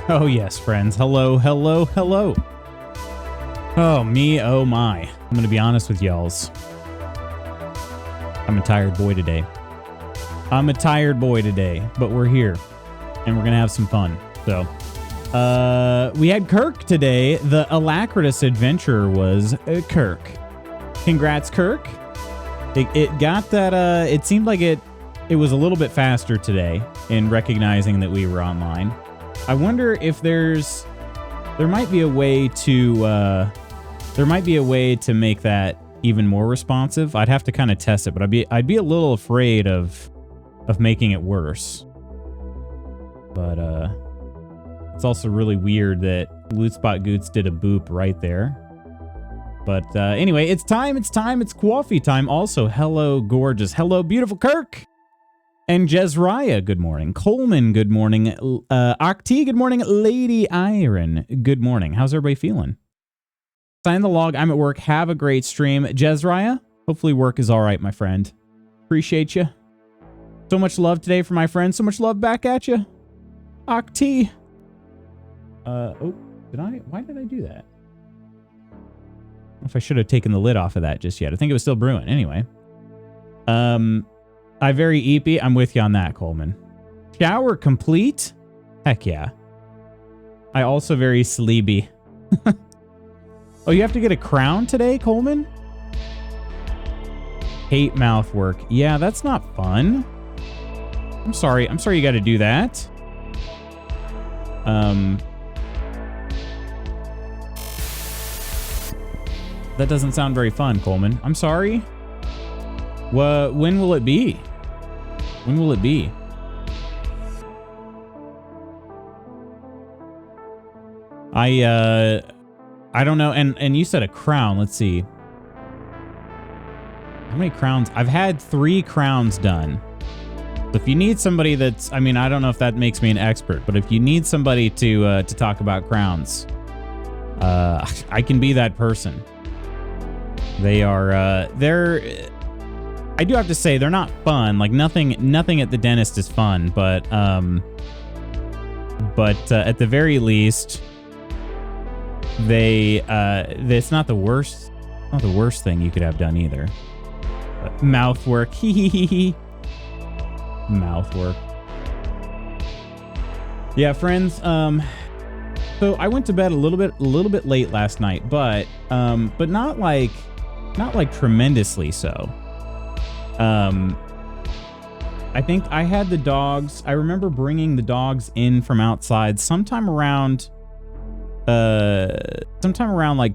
Oh yes, friends. Hello, hello, hello. Oh me, oh my. I'm gonna be honest with y'alls. I'm a tired boy today. But we're here. And we're gonna have some fun. So we had Kirk today. The Alacritus adventurer was Kirk. Congrats, Kirk. It got that it seemed like it was a little bit faster today in recognizing that we were online. I wonder if there might be a way to make that even more responsive. I'd have to kind of test it, but I'd be a little afraid of making it worse. But it's also really weird that Loot Spot Goots did a boop right there. But anyway, it's time. It's coffee time. Also, hello, gorgeous. Hello, beautiful Kirk. And Jezriah, good morning. Coleman, good morning. Octi, good morning. Lady Iron, good morning. How's everybody feeling? Sign the log. I'm at work. Have a great stream. Jezriah, hopefully work is all right, my friend. Appreciate you. So much love today for my friend. So much love back at you. Octi. Oh, why did I do that? I don't know if I should have taken the lid off of that just yet. I think it was still brewing. Anyway. I very eepy. I'm with you on that, Coleman. Shower complete? Heck yeah. I also very sleepy. Oh, you have to get a crown today, Coleman? Hate mouth work. Yeah, that's not fun. I'm sorry you got to do that. That doesn't sound very fun, Coleman. I'm sorry. When will it be? When will it be? I don't know. And you said a crown. Let's see. How many crowns? I've had 3 crowns done. So if you need somebody that's, I mean, I don't know if that makes me an expert, but if you need somebody to talk about crowns, I can be that person. They are, I do have to say they're not fun. Like nothing at the dentist is fun, but at the very least, it's not the worst thing you could have done either. Mouth work. Mouth work. Yeah, friends. So I went to bed a little bit late last night, but not like tremendously so. I think I had the dogs. I remember bringing the dogs in from outside sometime around like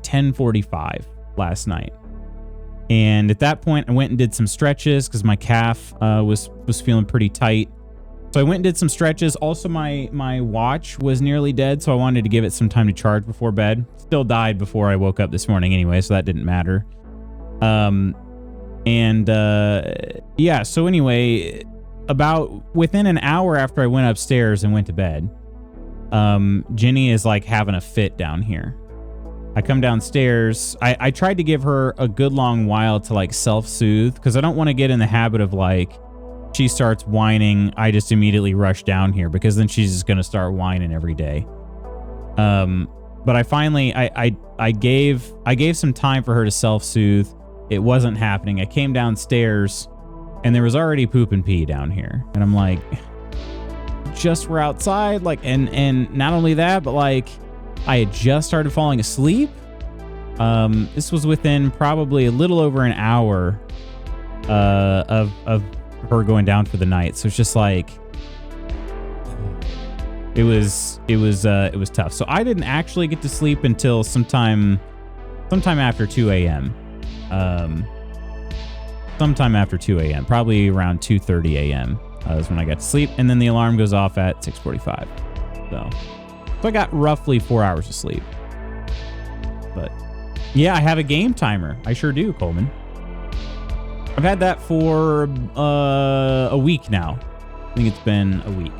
10:45 last night. And at that point, I went and did some stretches because my calf was feeling pretty tight. So I went and did some stretches. Also, my watch was nearly dead, so I wanted to give it some time to charge before bed. Still died before I woke up this morning anyway, so that didn't matter. Yeah, so anyway, about within an hour after I went upstairs and went to bed, Ginny is like having a fit down here. I come downstairs. I tried to give her a good long while to like self-soothe because I don't want to get in the habit of like she starts whining, I just immediately rush down here because then she's just going to start whining every day. But I finally, I gave some time for her to self-soothe. It wasn't happening. I came downstairs and there was already poop and pee down here. And I'm like, just we're outside. Like, and not only that, but like I had just started falling asleep. This was within probably a little over an hour, of her going down for the night. So it's just like, it was tough. So I didn't actually get to sleep until sometime after 2 a.m. Sometime after 2 a.m. Probably around 2:30 a.m. Is when I got to sleep. And then the alarm goes off at 6:45. So I got roughly 4 hours of sleep. But yeah, I have a game timer. I sure do, Coleman. I've had that for a week now. I think it's been a week.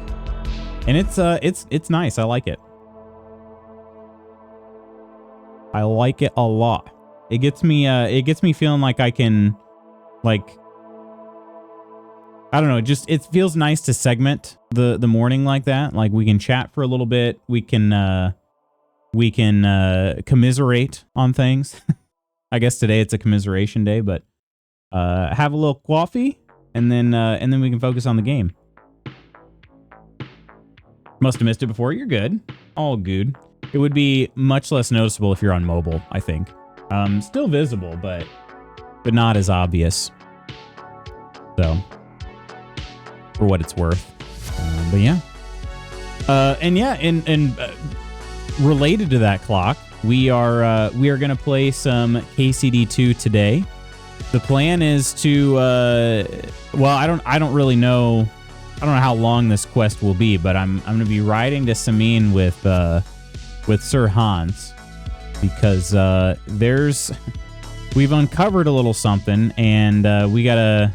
And it's nice. I like it. I like it a lot. It gets me feeling like I can, like, I don't know. It feels nice to segment the morning like that. Like we can chat for a little bit. We can commiserate on things. I guess today it's a commiseration day, but have a little coffee and then we can focus on the game. Must have missed it before. You're good. All good. It would be much less noticeable if you're on mobile, I think. Still visible, but not as obvious. So, for what it's worth. But yeah. And related to that clock, we are going to play some KCD2 today. The plan is to I don't really know. I don't know how long this quest will be, but I'm going to be riding to Semine with Sir Hans because we've uncovered a little something, and we gotta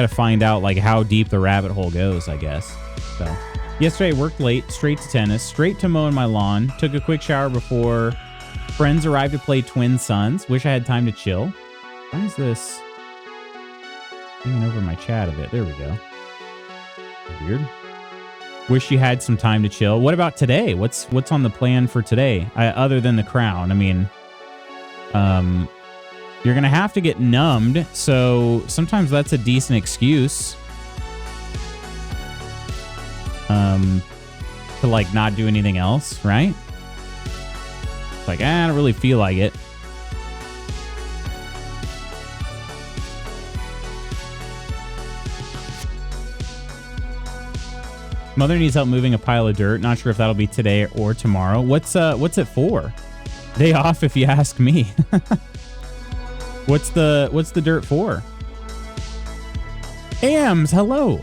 find out like how deep the rabbit hole goes, I guess. So yesterday I worked late, straight to tennis, straight to mowing my lawn, took a quick shower before friends arrived to play Twin Sons. Wish I had time to chill. Why is this hanging over my chat a bit? There we go. Weird. Wish you had some time to chill. What about today? What's on the plan for today? Other than the crown, I mean, you're gonna have to get numbed, so sometimes that's a decent excuse. To like not do anything else, right? It's like, I don't really feel like it. Mother needs help moving a pile of dirt. Not sure if that'll be today or tomorrow. What's it for? Day off, if you ask me. What's the dirt for? Ams, hello.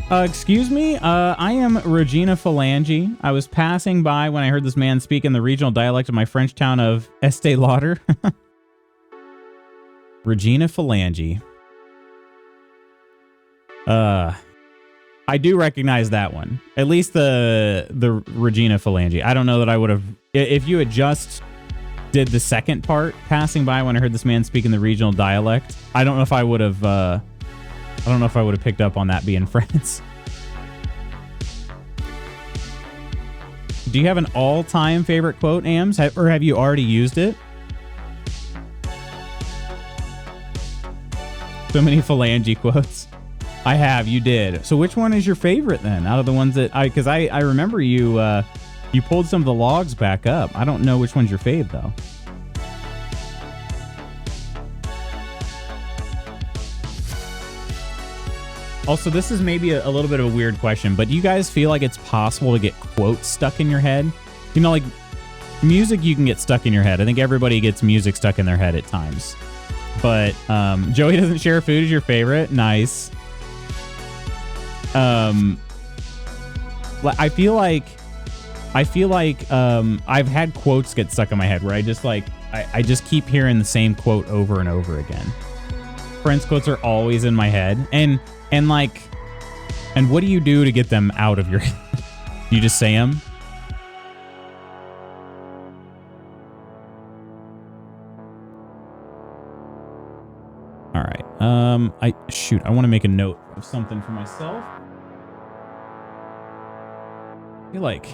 Excuse me. I am Regina Phalange. I was passing by when I heard this man speak in the regional dialect of my French town of Estee Lauder. Regina Phalange. I do recognize that one. At least the Regina Phalange. I don't know that I would have... If you had just did the second part, passing by when I heard this man speak in the regional dialect, I don't know if I would have... I don't know if I would have picked up on that being France. Do you have an all-time favorite quote, Ams? Or have you already used it? So many Phalange quotes. I have, you did. So which one is your favorite then, out of the ones that because I remember you pulled some of the logs back up. I don't know which one's your fave though. Also, this is maybe a little bit of a weird question, but do you guys feel like it's possible to get quotes stuck in your head? You know, like music you can get stuck in your head. I think everybody gets music stuck in their head at times. But Joey doesn't share food is your favorite. Nice. I feel like I've had quotes get stuck in my head where I just keep hearing the same quote over and over again. Friends quotes are always in my head, and what do you do to get them out of your head? You just say them? All right. I want to make a note of something for myself. I feel like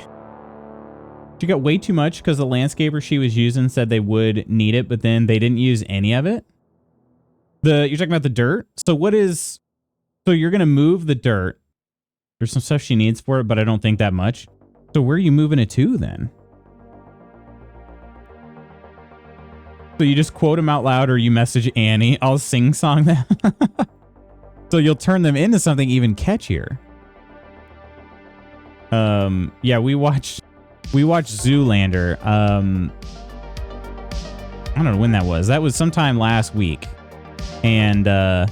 she got way too much because the landscaper she was using said they would need it, but then they didn't use any of it. You're talking about the dirt? So you're going to move the dirt. There's some stuff she needs for it, but I don't think that much. So where are you moving it to then? So you just quote them out loud or you message Annie. I'll sing song them. So you'll turn them into something even catchier. Yeah, we watched Zoolander. I don't know when that was. That was sometime last week. And I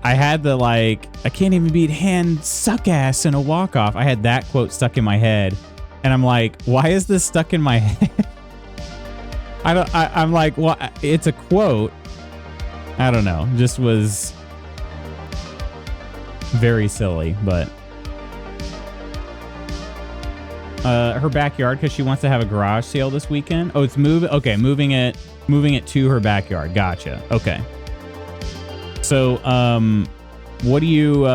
had the I can't even beat hand suck ass in a walk off. I had that quote stuck in my head. And I'm like, why is this stuck in my head? I'm like, well, it's a quote. I don't know. Just was very silly, but her backyard because she wants to have a garage sale this weekend. Oh, it's moving. Okay, moving it to her backyard. Gotcha. Okay. So, what do you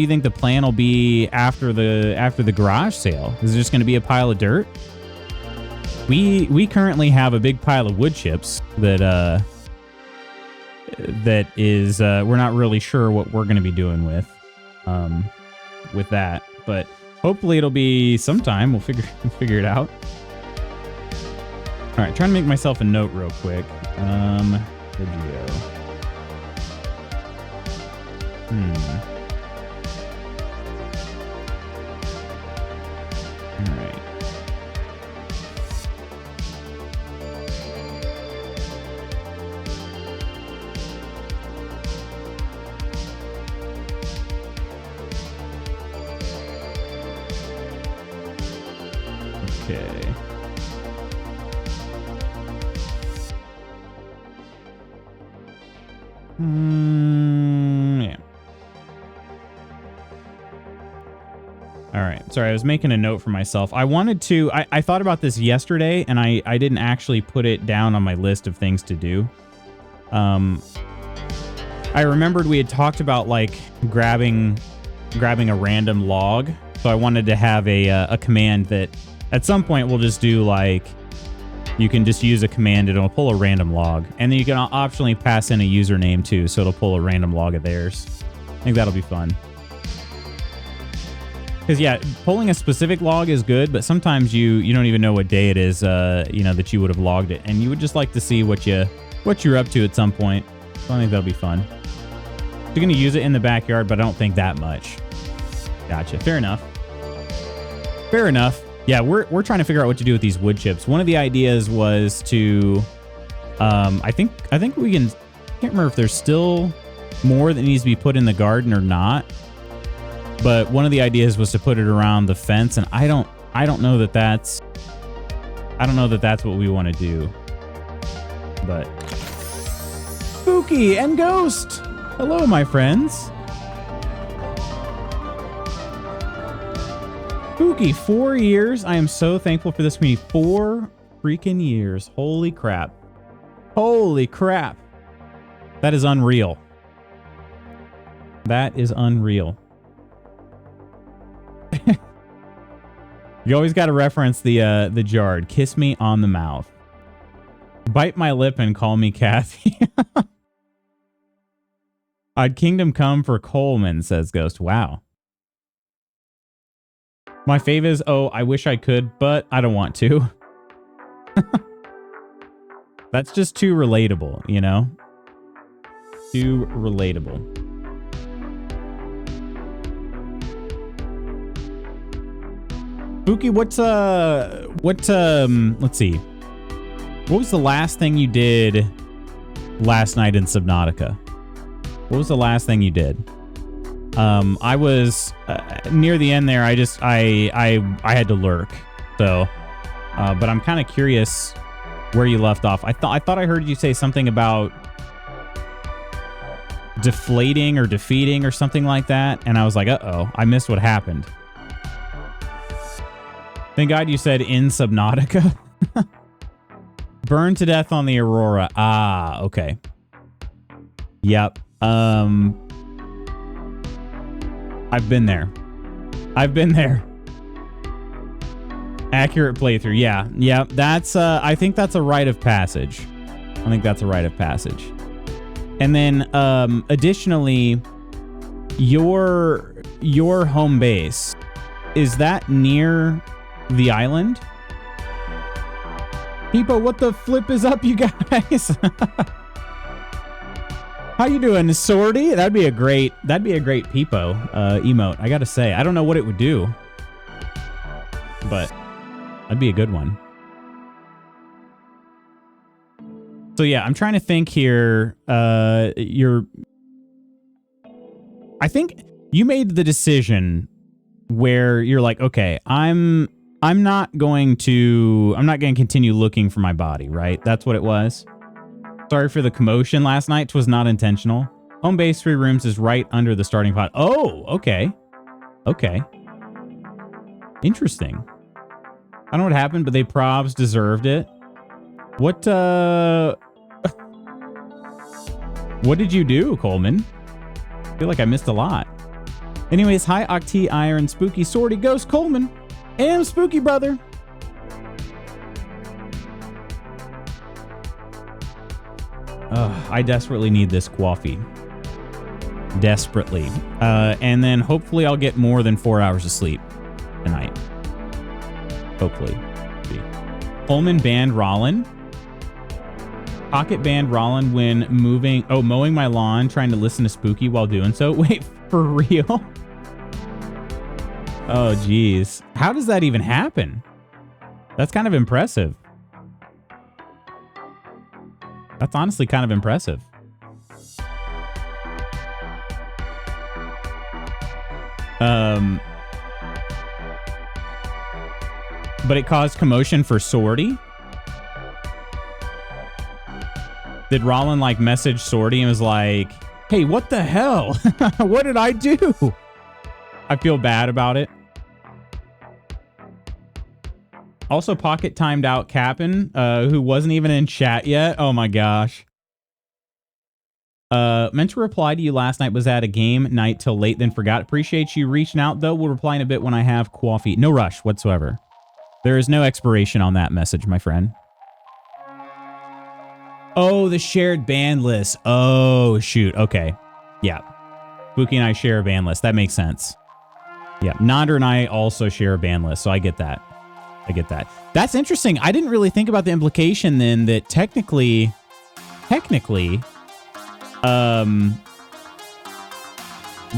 think the plan will be after the garage sale? Is it just going to be a pile of dirt? We currently have a big pile of wood chips that is we're not really sure what we're going to be doing with that, but hopefully it'll be sometime. We'll figure it out. All right, trying to make myself a note real quick. Where'd you go? All right. Okay. Yeah. All right. Sorry, I was making a note for myself. I wanted to... I thought about this yesterday, and I didn't actually put it down on my list of things to do. I remembered we had talked about, like, grabbing a random log. So I wanted to have a command that at some point we'll just do, like... You can just use a command and it'll pull a random log. And then you can optionally pass in a username too, so it'll pull a random log of theirs. I think that'll be fun. Because yeah, pulling a specific log is good, but sometimes you don't even know what day it is, that you would have logged it, and you would just like to see what you're up to at some point. So I think that'll be fun. You're gonna use it in the backyard, but I don't think that much. Gotcha. Fair enough. Fair enough. Yeah, we're trying to figure out what to do with these wood chips. One of the ideas was to, I think we can. Can't remember if there's still more that needs to be put in the garden or not. But one of the ideas was to put it around the fence, and I don't know that that's what we want to do. But Spooky and Ghost, hello, my friends. Spooky, 4 years. I am so thankful for this community. 4 freaking years. Holy crap. Holy crap. That is unreal. That is unreal. You always got to reference the Jard. Kiss me on the mouth. Bite my lip and call me Kathy. I'd kingdom come for Coleman, says Ghost. Wow. My fave is, oh, I wish I could, but I don't want to. That's just too relatable, you know? Too relatable. Spooky, let's see. What was the last thing you did last night in Subnautica? What was the last thing you did? I was near the end there. I had to lurk. So, but I'm kind of curious where you left off. I thought I heard you say something about deflating or defeating or something like that, and I was like, uh-oh, I missed what happened. Thank God you said in Subnautica. Burned to death on the Aurora. Ah, okay. Yep. I've been there. I've been there. Accurate playthrough. Yeah. Yeah. That's, I think that's a rite of passage. I think that's a rite of passage. And then, additionally, your home base, is that near the island? People, what the flip is up, you guys? How you doing, Sorty? That'd be a great Peepo emote. I gotta say, I don't know what it would do, but that'd be a good one. So yeah, I'm trying to think here. I think you made the decision where you're like, okay, I'm not going to continue looking for my body, right? That's what it was. Sorry for the commotion last night. 'Twas not intentional. Home base 3 rooms is right under the starting pot. Oh, okay. Okay. Interesting. I don't know what happened, but they probs deserved it. What, What did you do, Coleman? I feel like I missed a lot. Anyways, hi, Octi, Iron, Spooky, Swordy, Ghost, Coleman, and Spooky Brother. I desperately need this coffee. Desperately. And then hopefully I'll get more than 4 hours of sleep tonight. Hopefully. Coleman banned Rollin. Pocket banned Rollin when mowing my lawn, trying to listen to Spooky while doing so. Wait, for real? Oh, geez. How does that even happen? That's kind of impressive. That's honestly kind of impressive. But it caused commotion for Swordy? Did Rollin like message Swordy and was like, hey, what the hell? What did I do? I feel bad about it. Also, Pocket timed out Cap'n, who wasn't even in chat yet. Oh my gosh. Meant to reply to you last night, was at a game night till late, then forgot. Appreciate you reaching out, though. We'll reply in a bit when I have coffee. No rush whatsoever. There is no expiration on that message, my friend. Oh, the shared ban list. Oh, shoot. Okay. Yeah. Spooky and I share a ban list. That makes sense. Yeah. Nonder and I also share a ban list, so I get that. I get that. That's interesting. I didn't really think about the implication then that technically,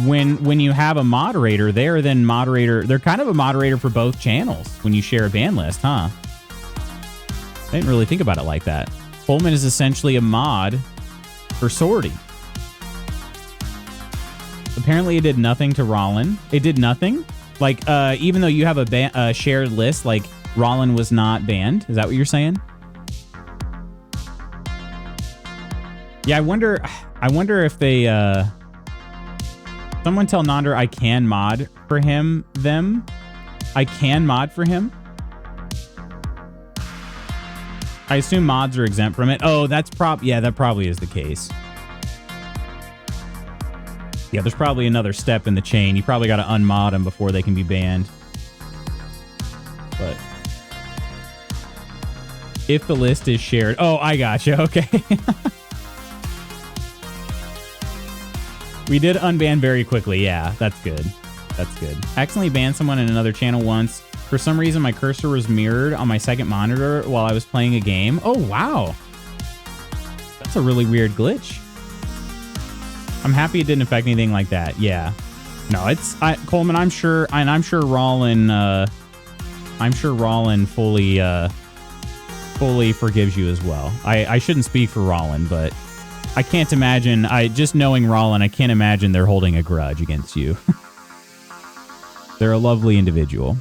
when you have a moderator, they're kind of a moderator for both channels when you share a ban list, huh? I didn't really think about it like that. Coleman is essentially a mod for Swordy. Apparently it did nothing to Rollin. It did nothing? Like, even though you have a shared list, like, Rollin was not banned? Is that what you're saying? Yeah, I wonder if they, someone tell Nonder I can mod for him, them. I can mod for him. I assume mods are exempt from it. Oh, that's yeah, that probably is the case. Yeah, there's probably another step in the chain. You probably got to unmod them before they can be banned. But if the list is shared. Oh, I gotcha. Okay. We did unban very quickly. Yeah, that's good. That's good. I accidentally banned someone in another channel once. For some reason, my cursor was mirrored on my second monitor while I was playing a game. Oh, wow. That's a really weird glitch. I'm happy it didn't affect anything like that. Yeah. No, it's Coleman, I'm sure Rollin fully forgives you as well. I shouldn't speak for Rollin, but I can't imagine, just knowing Rollin, I can't imagine they're holding a grudge against you. They're a lovely individual.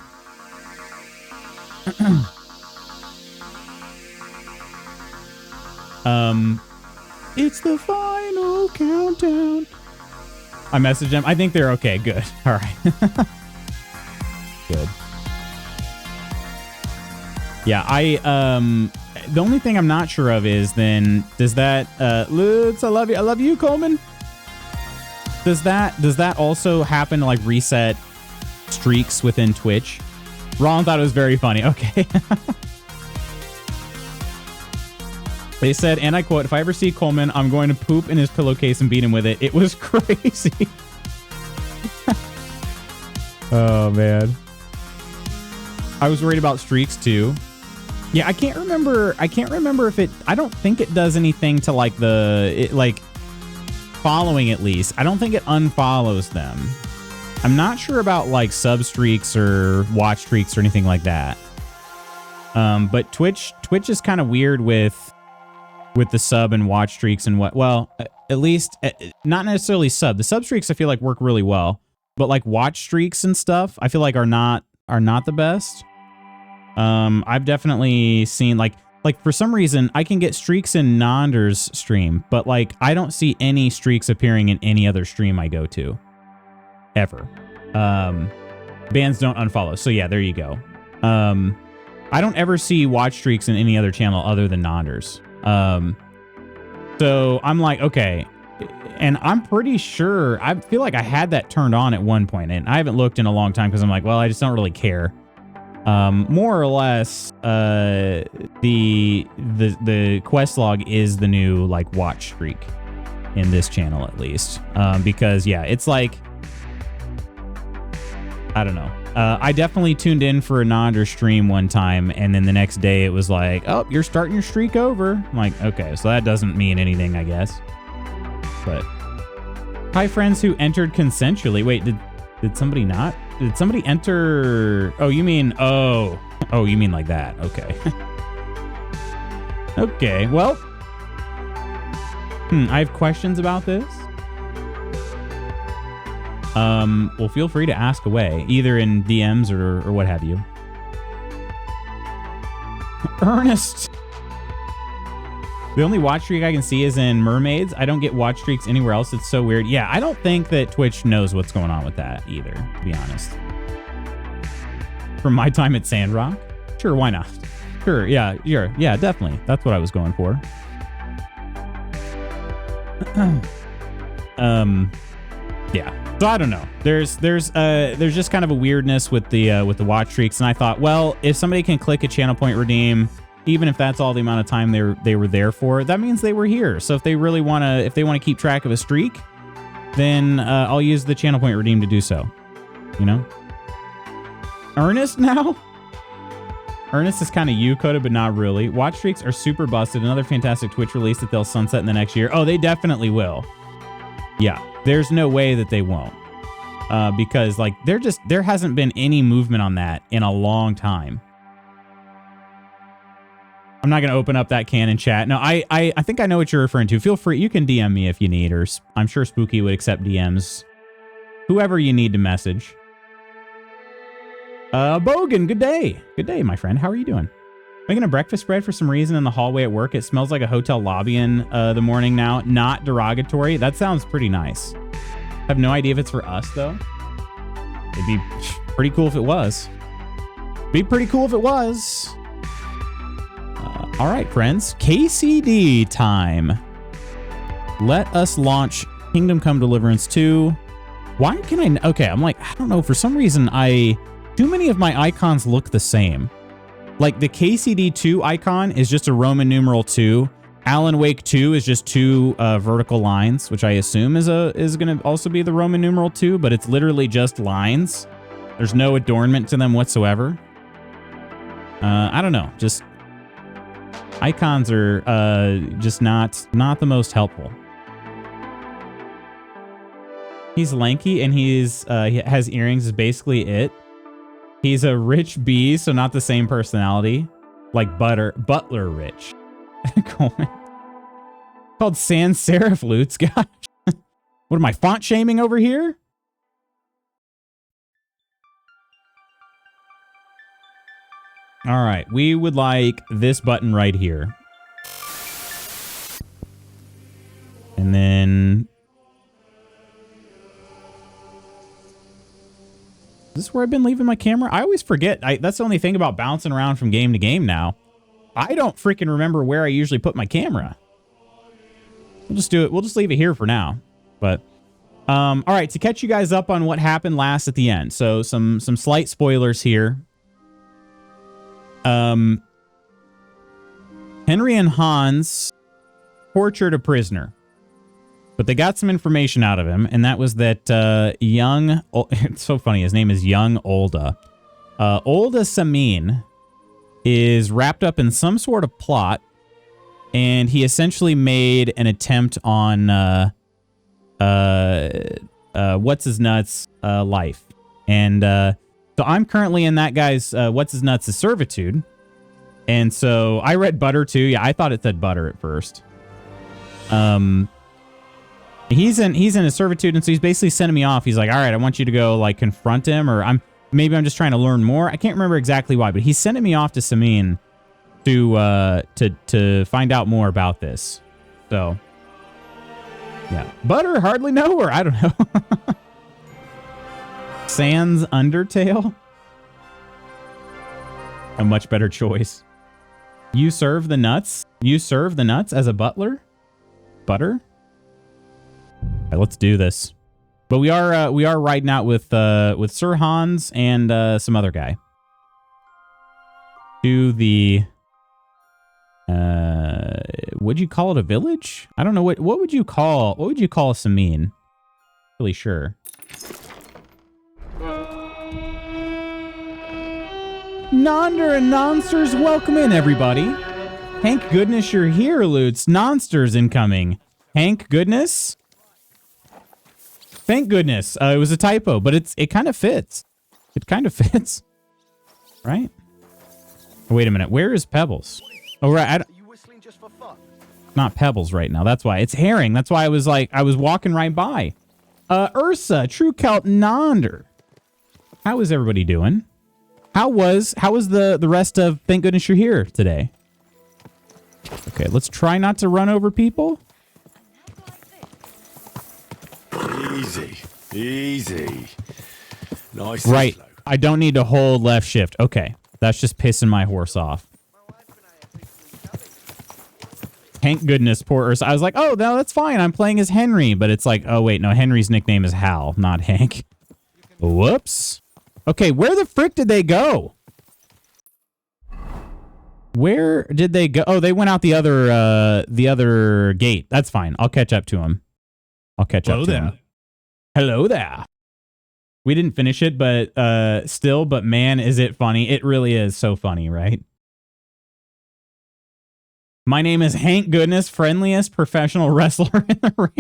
It's the final countdown. I messaged them. I think they're okay. Good. All right. Good. Yeah, the only thing I'm not sure of is then, does that, Lutz, I love you. I love you, Coleman. Does that also happen to like reset streaks within Twitch? Ron thought it was very funny. Okay. They said, and I quote, if I ever see Coleman, I'm going to poop in his pillowcase and beat him with it. It was crazy. Oh, man. I was worried about streaks, too. Yeah, I can't remember if it... I don't think it does anything to, like, following, at least. I don't think it unfollows them. I'm not sure about, like, sub streaks or watch streaks or anything like that. But Twitch is kind of weird with the sub and watch streaks and what, well, at least not necessarily sub. The sub streaks I feel like work really well, but like watch streaks and stuff I feel like are not the best. I've definitely seen like for some reason I can get streaks in Nonder's stream, but like I don't see any streaks appearing in any other stream I go to ever. Bans don't unfollow. So yeah, there you go. I don't ever see watch streaks in any other channel other than Nonder's. So I'm like, okay, And I'm pretty sure, I feel like I had that turned on at one point, and I haven't looked in a long time because I'm like, well, I just don't really care. More or less, the quest log is the new like watch streak in this channel at least. Because yeah, it's like, I don't know. I definitely tuned in for a Nodder stream one time, and then the next day it was like, oh, you're starting your streak over. I'm like, okay, so that doesn't mean anything, I guess. But hi, friends who entered consensually. Wait, did somebody not? Did somebody enter? Oh, you mean, oh, you mean like that. Okay. Okay, well, I have questions about this. Well, feel free to ask away, either in DMs or what have you. Ernest. The only watch streak I can see is in Mermaids. I don't get watch streaks anywhere else. It's so weird. Yeah, I don't think that Twitch knows what's going on with that either, to be honest. From my time at Sandrock? Sure, why not? Sure, yeah, yeah, definitely. That's what I was going for. Yeah. So I don't know. There's just kind of a weirdness with the watch streaks, and I thought, well, if somebody can click a channel point redeem, even if that's all the amount of time they were there for, that means they were here. So if they really want to keep track of a streak, then I'll use the channel point redeem to do so. You know? Ernest now? Ernest is kind of you-coded, but not really. Watch streaks are super busted. Another fantastic Twitch release that they'll sunset in the next year. Oh, they definitely will. Yeah, there's no way that they won't. Because like there hasn't been any movement on that in a long time. I'm not going to open up that can in chat. No, I think I know what you're referring to. Feel free. You can DM me if you need, or I'm sure Spooky would accept DMs. Whoever you need to message. Bogan, good day. Good day, my friend. How are you doing? Making a breakfast spread for some reason in the hallway at work. It smells like a hotel lobby in the morning now. Not derogatory. That sounds pretty nice. I have no idea if it's for us, though. It'd be pretty cool if it was. Be pretty cool if it was. All right, friends. KCD time. Let us launch Kingdom Come Deliverance 2. Why can I... Okay, I'm like, I don't know. For some reason, too many of my icons look the same. Like, the KCD 2 icon is just a Roman numeral 2. Alan Wake 2 is just two vertical lines, which I assume is going to also be the Roman numeral 2, but it's literally just lines. There's no adornment to them whatsoever. I don't know. Just... icons are just not the most helpful. He's lanky and he has earrings is basically it. He's a rich bee, so not the same personality. Like Butler Rich. Called sans serif loots, gosh. What am I, font shaming over here? All right, we would like this button right here. And then... is this where I've been leaving my camera? I always forget. That's the only thing about bouncing around from game to game now. I don't freaking remember where I usually put my camera. We'll just do it. We'll just leave it here for now. But, all right, to catch you guys up on what happened last at the end. So some slight spoilers here. Henry and Hans tortured a prisoner, but they got some information out of him, and that was that it's so funny, his name is Young Olda. Olda Semine is wrapped up in some sort of plot, and he essentially made an attempt on What's-His-Nuts life. And so I'm currently in that guy's What's-His-Nuts' servitude. And so I read Butter too. Yeah, I thought it said Butter at first. He's in his servitude, and so he's basically sending me off. He's like, all right, I want you to go like confront him, or maybe I'm just trying to learn more. I can't remember exactly why, but he's sending me off to Semine to find out more about this. So yeah. Butter, hardly know her. I don't know. Sans Undertale? A much better choice. You serve the nuts? You serve the nuts as a butler? Butter? All right, let's do this. But we are riding out with Sir Hans and some other guy to the would you call it a village? I don't know what would you call Semine? Really sure. Nonder and Nonsters, welcome in everybody. Thank goodness you're here, Lutz. Nonsters incoming. Thank goodness. Thank goodness. It was a typo, but it kind of fits. It kind of fits. Right? Wait a minute. Where is Pebbles? Oh, right. Not Pebbles right now. That's why. It's Herring. That's why I was walking right by. Ursa, True Celt Nonder. How is everybody doing? How was the rest of Thank Goodness You're Here today? Okay, let's try not to run over people. Easy, easy. Nice. Right. I don't need to hold left shift. Okay. That's just pissing my horse off. Thank goodness, poor Ursa. I was like, oh, no, that's fine. I'm playing as Henry. But it's like, oh, wait, no, Henry's nickname is Hal, not Hank. Whoops. Okay, where the frick did they go? Where did they go? Oh, they went out the other gate. That's fine. I'll catch up to him. Hello there. Hello there. We didn't finish it, but still, but man, is it funny. It really is so funny, right? My name is Hank Goodness, friendliest professional wrestler in the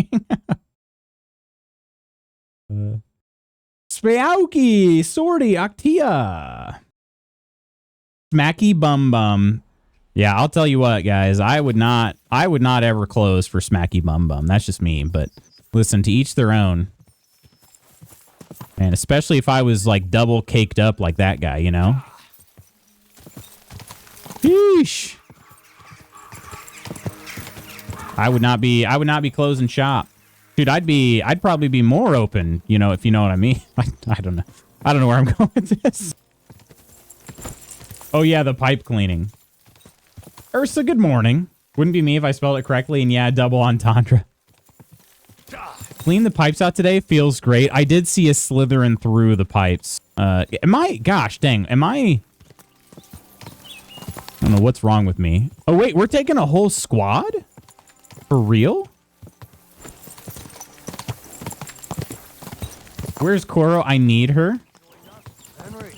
ring. Speauki, Sorty, Actia. Smacky Bum Bum. Yeah, I'll tell you what, guys. I would not ever close for Smacky Bum Bum. That's just me, but listen, to each their own. And especially if I was like double caked up like that guy, you know? Yeesh. I would not be closing shop. Dude, I'd probably be more open, you know, if you know what I mean. I don't know. I don't know where I'm going with this. Oh yeah, the pipe cleaning. Ursa, good morning. Wouldn't be me if I spelled it correctly, and yeah, double entendre. Clean the pipes out today, feels great. I did see a slithering through the pipes. Gosh dang, I don't know what's wrong with me. Oh wait, we're taking a whole squad? For real? Where's Koro? I need her. Henry,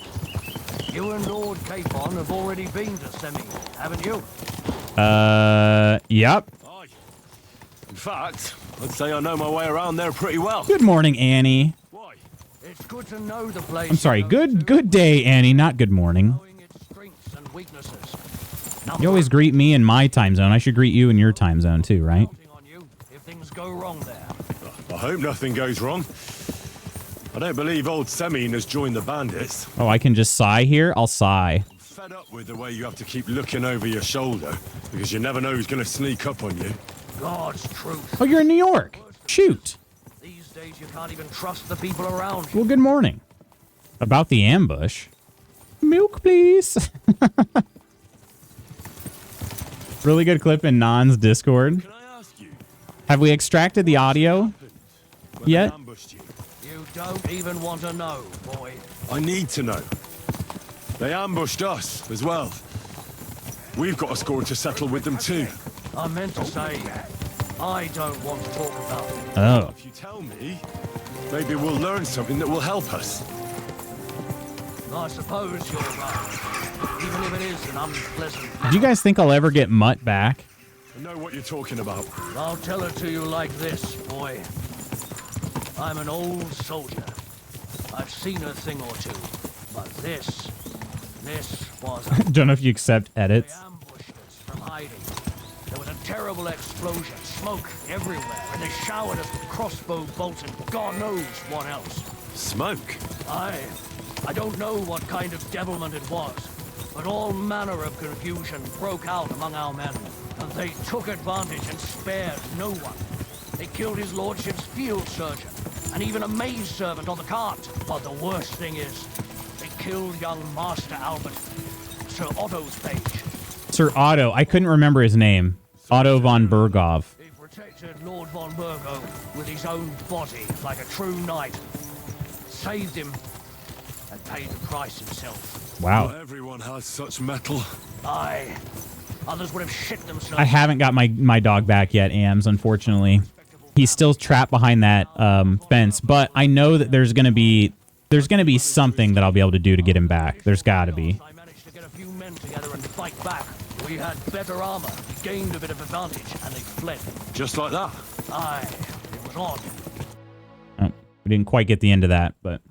you and Lord Capon have already been to Semine, haven't you? Yep. In fact, I'd say I know my way around there pretty well. Good morning, Annie. Why? It's good to know the place. I'm sorry. Good day, Annie, not good morning. Knowing its strengths and weaknesses. You always greet me in my time zone. I should greet you in your time zone too, right? On you if things go wrong there. I hope nothing goes wrong. I don't believe old Semine has joined the bandits. Oh, I can just sigh here? I'll sigh. I'm fed up with the way you have to keep looking over your shoulder because you never know who's going to sneak up on you. God's truth. Oh, you're in New York. Shoot. These days you can't even trust the people around you. Well, good morning. About the ambush. Milk, please. Really good clip in Non's Discord. Can I ask you? Have we extracted the audio yet? They ambushed you? You don't even want to know, boy. I need to know. They ambushed us as well. We've got a score to settle with them too. I meant to say, I don't want to talk about it. Oh. If you tell me, maybe we'll learn something that will help us. I suppose you're right. Even if it is an unpleasant... Do you guys think I'll ever get Mutt back? I know what you're talking about. I'll tell it to you like this, boy. I'm an old soldier. I've seen a thing or two. But this was... Don't know if you accept edits. They ambushed us from hiding. There was a terrible explosion, smoke everywhere, and they showered us with crossbow bolts and God knows what else. Smoke? I don't know what kind of devilment it was, but all manner of confusion broke out among our men, and they took advantage and spared no one. They killed his lordship's field surgeon, and even a maid servant on the cart. But the worst thing is, they killed young Master Albert, Sir Otto's page. Sir Otto. I couldn't remember his name. Otto von Berghoff. They protected Lord Lord von Burgo with his own body like a true knight. Saved him and paid the price himself. Wow. Not everyone has such metal. Aye. Others would have shit themselves. I haven't got my dog back yet, Ams, unfortunately. He's still trapped behind that fence, but I know that there's gonna be something that I'll be able to do to get him back. There's gotta be. I managed to get a few men together and fight back. We had better armor, gained a bit of advantage, and they fled. Just like that. Aye, it was odd. Oh, we didn't quite get the end of that, but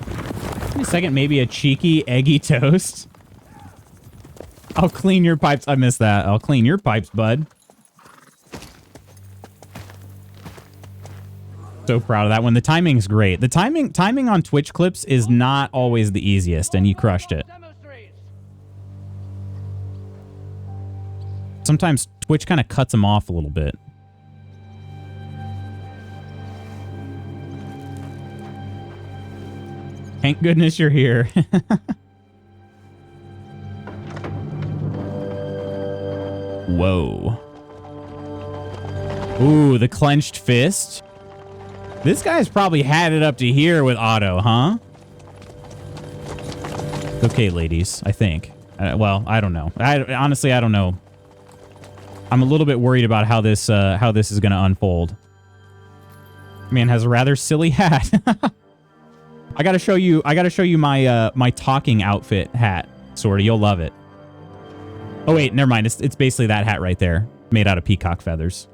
give me a second, maybe a cheeky eggy toast. I'll clean your pipes. I missed that. I'll clean your pipes, bud. So proud of that one. The timing's great. The timing on Twitch clips is not always the easiest, and you crushed it. Sometimes Twitch kind of cuts them off a little bit. Thank goodness you're here. Whoa. Ooh, the clenched fist. This guy's probably had it up to here with Otto, huh? It's okay, ladies, I think. Well, I don't know. Honestly, I don't know. I'm a little bit worried about how this is going to unfold. Man has a rather silly hat. I gotta show you my my talking outfit hat, sort of. You'll love it. Oh wait, never mind. It's basically that hat right there, made out of peacock feathers.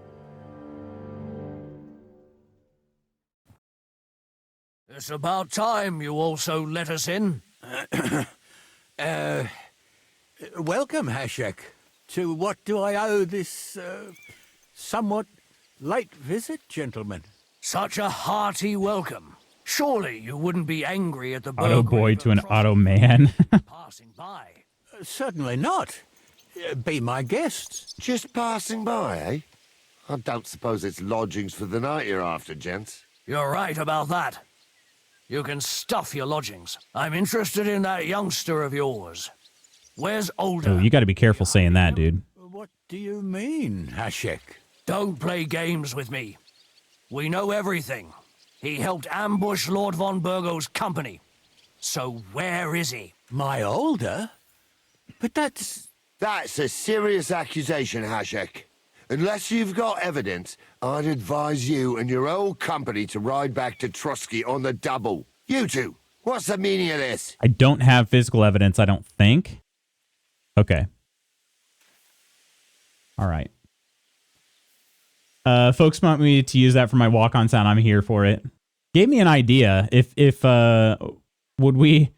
It's about time you also let us in. Welcome, Hashek. To what do I owe this, somewhat late visit, gentlemen? Such a hearty welcome. Surely you wouldn't be angry at the Auto boy Burgrave to an atrocity auto man. passing by. Certainly not. Be my guests. Just passing by, eh? I don't suppose it's lodgings for the night you're after, gents. You're right about that. You can stuff your lodgings. I'm interested in that youngster of yours. Where's Older? Oh, you got to be careful saying that, dude. What do you mean, Hashek? Don't play games with me. We know everything. He helped ambush Lord von Burgo's company. So where is he? My older? But that's... That's a serious accusation, Hashek. Unless you've got evidence, I'd advise you and your old company to ride back to Trusky on the double. You two, what's the meaning of this? I don't have physical evidence, I don't think. Okay. All right. Folks want me to use that for my walk-on sound. I'm here for it. Gave me an idea. If would we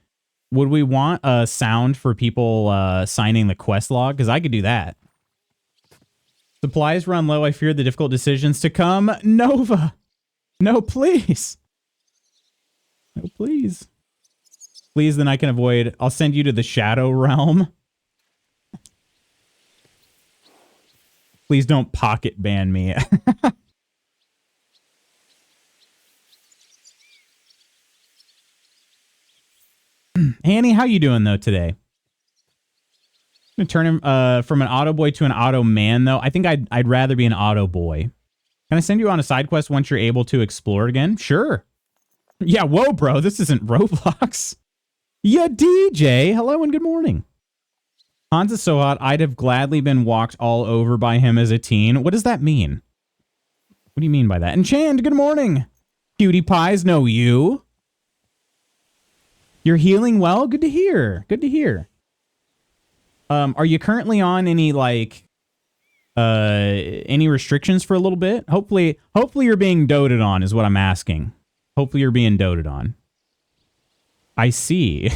want a sound for people signing the quest log? Because I could do that. Supplies run low. I fear the difficult decisions to come. Nova. No, please. No, please. Please, then I can avoid. I'll send you to the Shadow Realm. Please don't pocket ban me. Annie, how you doing though today? I'm gonna turn him from an auto boy to an auto man though. I think I'd rather be an auto boy. Can I send you on a side quest once you're able to explore again? Sure. Yeah, whoa, bro. This isn't Roblox. Yeah, DJ. Hello and good morning. Hans is so hot, I'd have gladly been walked all over by him as a teen. What does that mean? What do you mean by that? Enchant, good morning. Cutie pies know you. You're healing well? Good to hear. Good to hear. Are you currently on any, like, any restrictions for a little bit? Hopefully you're being doted on is what I'm asking. Hopefully you're being doted on. I see.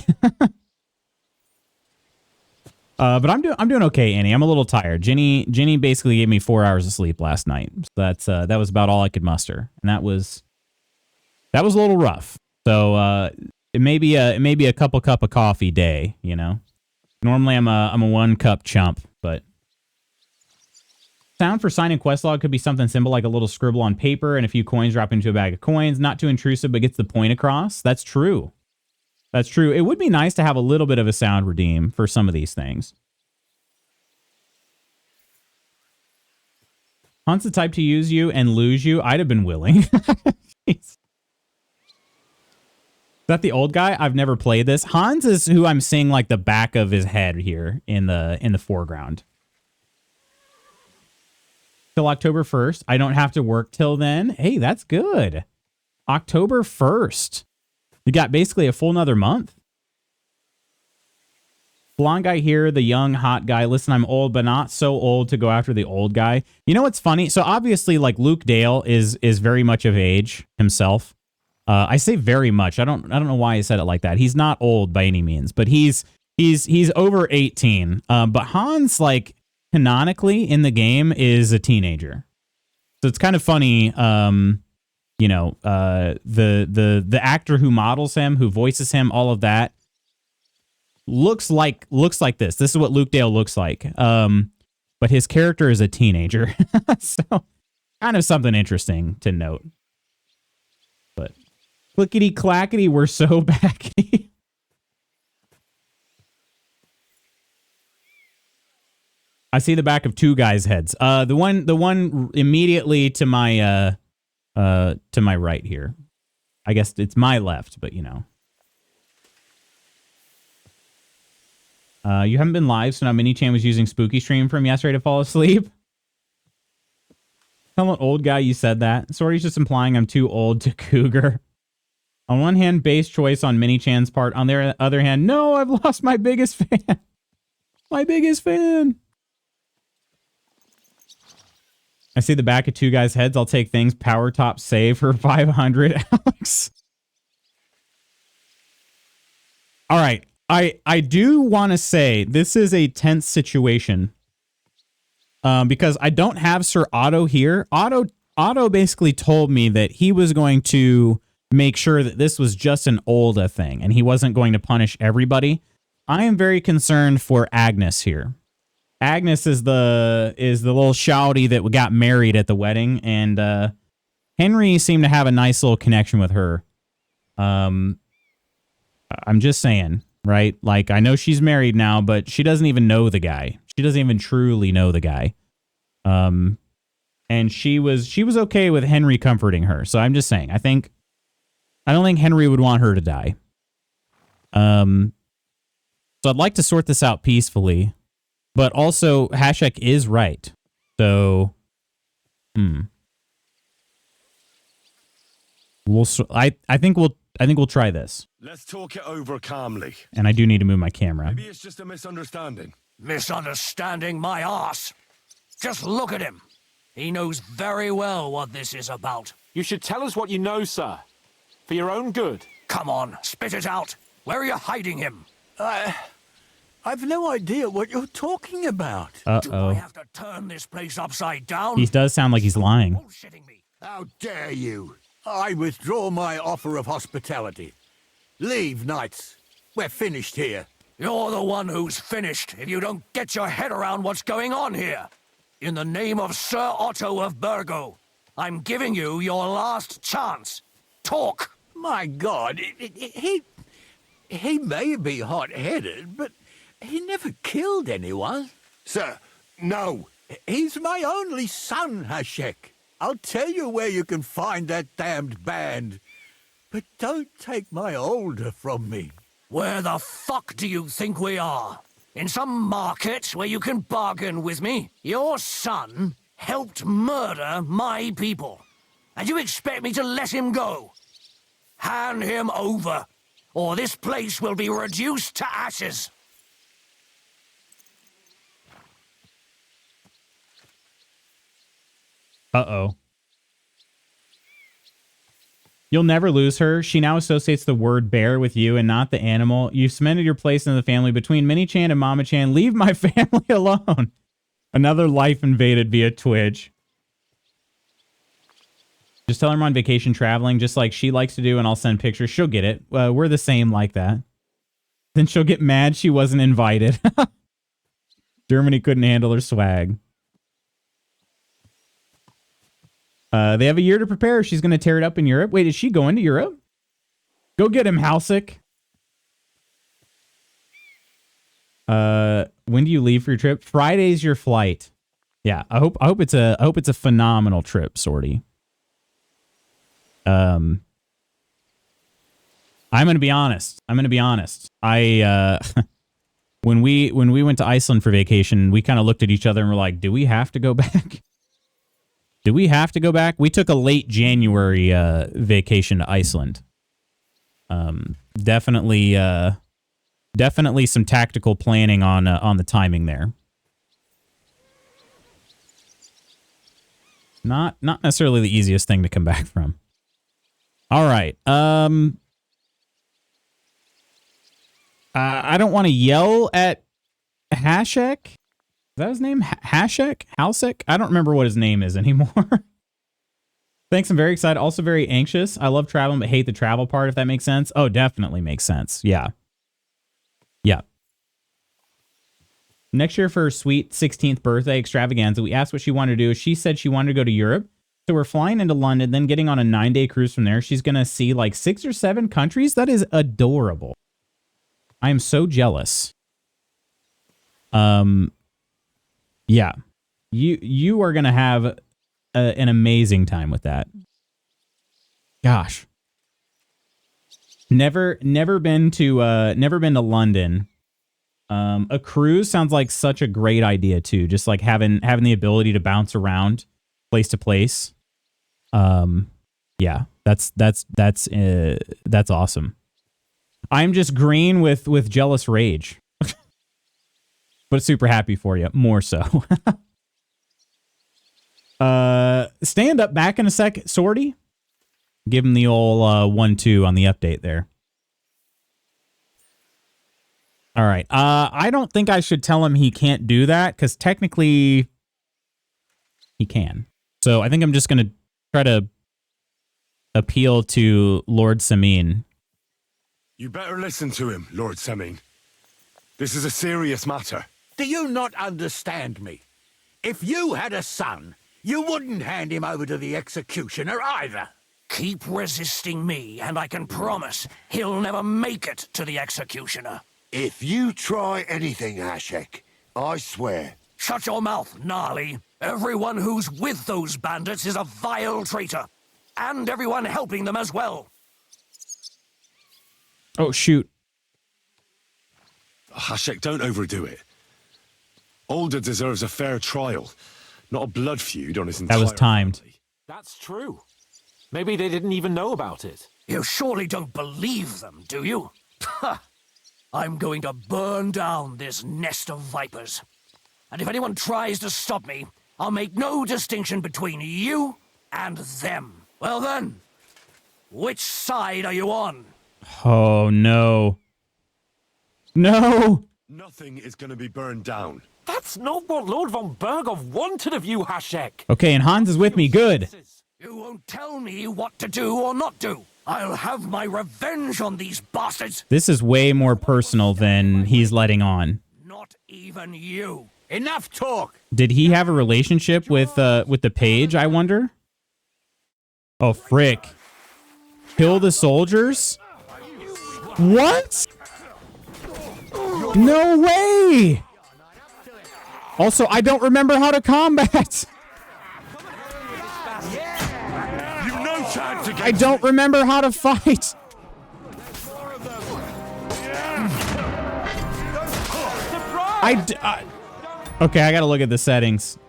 But I'm doing okay, Annie. I'm a little tired. Jenny basically gave me 4 hours of sleep last night. So that was about all I could muster, and that was a little rough. So it may be a cup of coffee day, you know. Normally I'm a 1 cup chump, but sound for signing quest log could be something simple like a little scribble on paper and a few coins drop into a bag of coins. Not too intrusive, but gets the point across. That's true. That's true. It would be nice to have a little bit of a sound redeem for some of these things. Han's the type to use you and lose you. I'd have been willing. Is that the old guy? I've never played this. Hans is who I'm seeing like the back of his head here in the foreground. Till October 1st. I don't have to work till then. Hey, that's good. October 1st. You got basically a full another month. Blonde guy here, the young, hot guy. Listen, I'm old, but not so old to go after the old guy. You know what's funny? So obviously, like Luke Dale is very much of age himself. I say very much. I don't know why I said it like that. He's not old by any means, but he's over 18. But Hans, like canonically in the game, is a teenager. So it's kind of funny. You know, the actor who models him, who voices him, all of that. Looks like this. This is what Luke Dale looks like. But his character is a teenager. So kind of something interesting to note. But clickety clackety, we're so backy. I see the back of two guys' heads. The one immediately to my right here. I guess it's my left, but you know. You haven't been live, so now Mini-Chan was using Spooky Stream from yesterday to fall asleep. Tell an old guy you said that. Sorry's just implying I'm too old to cougar. On one hand, base choice on Mini-Chan's part. On the other hand, no, I've lost my biggest fan. My biggest fan. I see the back of two guys' heads. I'll take things. Power top save for 500, Alex. All right. I do want to say this is a tense situation because I don't have Sir Otto here. Otto basically told me that he was going to make sure that this was just an Olda thing and he wasn't going to punish everybody. I am very concerned for Agnes here. Agnes is the little shouty that got married at the wedding, and Henry seemed to have a nice little connection with her. I'm just saying. Right? Like, I know she's married now, but she doesn't even know the guy. She doesn't even truly know the guy. And she was okay with Henry comforting her. So I'm just saying, I don't think Henry would want her to die. So I'd like to sort this out peacefully, but also Hashek is right. So, I think we'll try this. Let's talk it over calmly. And I do need to move my camera. Maybe it's just a misunderstanding. Misunderstanding my arse. Just look at him. He knows very well what this is about. You should tell us what you know, sir. For your own good. Come on, spit it out. Where are you hiding him? I've no idea what you're talking about. Do I have to turn this place upside down? He does sound like he's lying. Bullshitting me. How dare you? I withdraw my offer of hospitality. Leave, knights. We're finished here. You're the one who's finished if you don't get your head around what's going on here. In the name of Sir Otto of Burgo, I'm giving you your last chance. Talk. My God, he may be hot-headed, but he never killed anyone. Sir, no. He's my only son, Hashek. I'll tell you where you can find that damned band. But don't take my older from me. Where the fuck do you think we are? In some market where you can bargain with me? Your son helped murder my people. And you expect me to let him go? Hand him over, or this place will be reduced to ashes. Uh-oh. You'll never lose her. She now associates the word bear with you and not the animal. You've cemented your place in the family between Mini-Chan and Mama-Chan. Leave my family alone. Another life invaded via Twitch. Just tell her I'm on vacation traveling, just like she likes to do, and I'll send pictures. She'll get it. We're the same like that. Then she'll get mad she wasn't invited. Germany couldn't handle her swag. They have a year to prepare. She's going to tear it up in Europe. Wait, is she going to Europe? Go get him, Halsick. When do you leave for your trip? Friday's your flight. Yeah, I hope it's a phenomenal trip, Sorty. I'm gonna be honest. I when we went to Iceland for vacation, we kind of looked at each other and were like, do we have to go back? Do we have to go back? We took a late January vacation to Iceland. Definitely some tactical planning on the timing there. Not necessarily the easiest thing to come back from. All right. I don't want to yell at Hashek. Is that his name? Hashek? Halsek? I don't remember what his name is anymore. Thanks. I'm very excited. Also very anxious. I love traveling, but hate the travel part, if that makes sense. Oh, definitely makes sense. Yeah. Yeah. Next year for her sweet 16th birthday extravaganza, we asked what she wanted to do. She said she wanted to go to Europe. So we're flying into London, then getting on a 9-day cruise from there. She's going to see like 6 or 7 countries. That is adorable. I am so jealous. Yeah. You are going to have an amazing time with that. Gosh. Never been to London. A cruise sounds like such a great idea too. Just like having the ability to bounce around place to place. Yeah, that's awesome. I'm just green with jealous rage, but super happy for you. More so. Stand up back in a sec, Sorty. Give him the old 1-2 on the update there. All right. I don't think I should tell him he can't do that because technically he can. So I think I'm just going to try to appeal to Lord Semine. You better listen to him, Lord Semine. This is a serious matter. Do you not understand me? If you had a son, you wouldn't hand him over to the executioner either. Keep resisting me, and I can promise he'll never make it to the executioner. If you try anything, Hashek, I swear. Shut your mouth, Gnarly. Everyone who's with those bandits is a vile traitor. And everyone helping them as well. Oh, shoot. Hashek, don't overdo it. Alder deserves a fair trial, not a blood feud on his entire That was timed. family. That's true. Maybe they didn't even know about it. You surely don't believe them, do you? Ha! I'm going to burn down this nest of vipers. And if anyone tries to stop me, I'll make no distinction between you and them. Well then, which side are you on? Oh, no. No! Nothing is going to be burned down. That's not what Lord von Bergov wanted of you, Hashek. Okay, and Hans is with me. Good. You won't tell me what to do or not do. I'll have my revenge on these bastards. This is way more personal than he's letting on. Not even you. Enough talk. Did he have a relationship with the page, I wonder? Oh, frick. Kill the soldiers? What? No way! Also, I don't remember how to combat. You've no time to get I don't remember how to fight. Okay, I gotta look at the settings.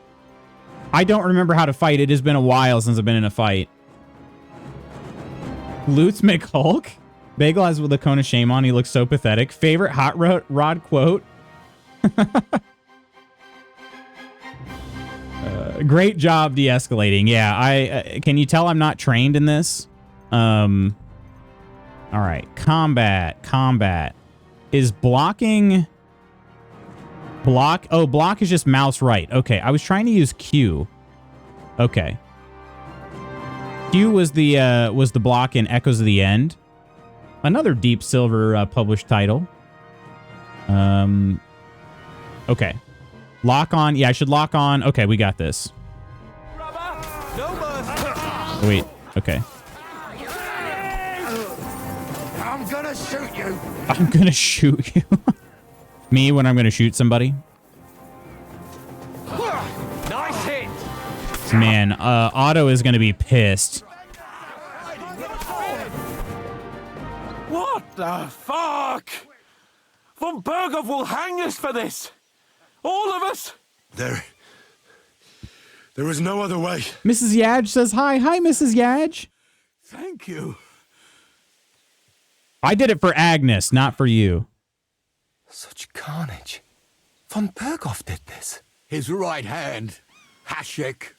I don't remember how to fight. It has been a while since I've been in a fight. Lutz McHulk? Bagel has with a cone of shame on. He looks so pathetic. Favorite hot rod quote? Great job de-escalating. Yeah, I can you tell I'm not trained in this? All right, combat. Is blocking block? Oh, block is just mouse right. Okay, I was trying to use Q. Okay. Q was the block in Echoes of the End. Another Deep Silver published title. Okay. Lock on. Yeah, I should lock on. Okay, we got this. Wait. Okay. I'm gonna shoot you. I'm gonna shoot you. Me when I'm gonna shoot somebody. Nice Man, Otto is going to be pissed. What the fuck? Von Berghoff will hang us for this. All of us. There is no other way. Mrs. Yaj says hi. Hi, Mrs. Yaj. Thank you. I did it for Agnes, not for you. Such carnage. Von Berghoff did this. His right hand, Hashek.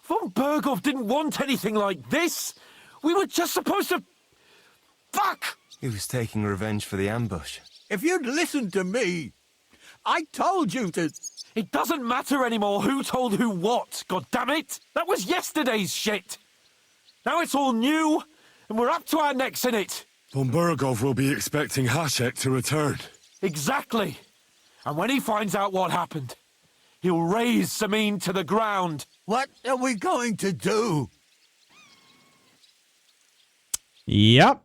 Von Berghoff didn't want anything like this. We were just supposed to... Fuck! He was taking revenge for the ambush. If you'd listened to me, I told you to... It doesn't matter anymore who told who what, goddammit! That was yesterday's shit! Now it's all new, and we're up to our necks in it! Von Berghoff will be expecting Hashek to return. Exactly! And when he finds out what happened, he'll raze Semine to the ground. What are we going to do? Yep.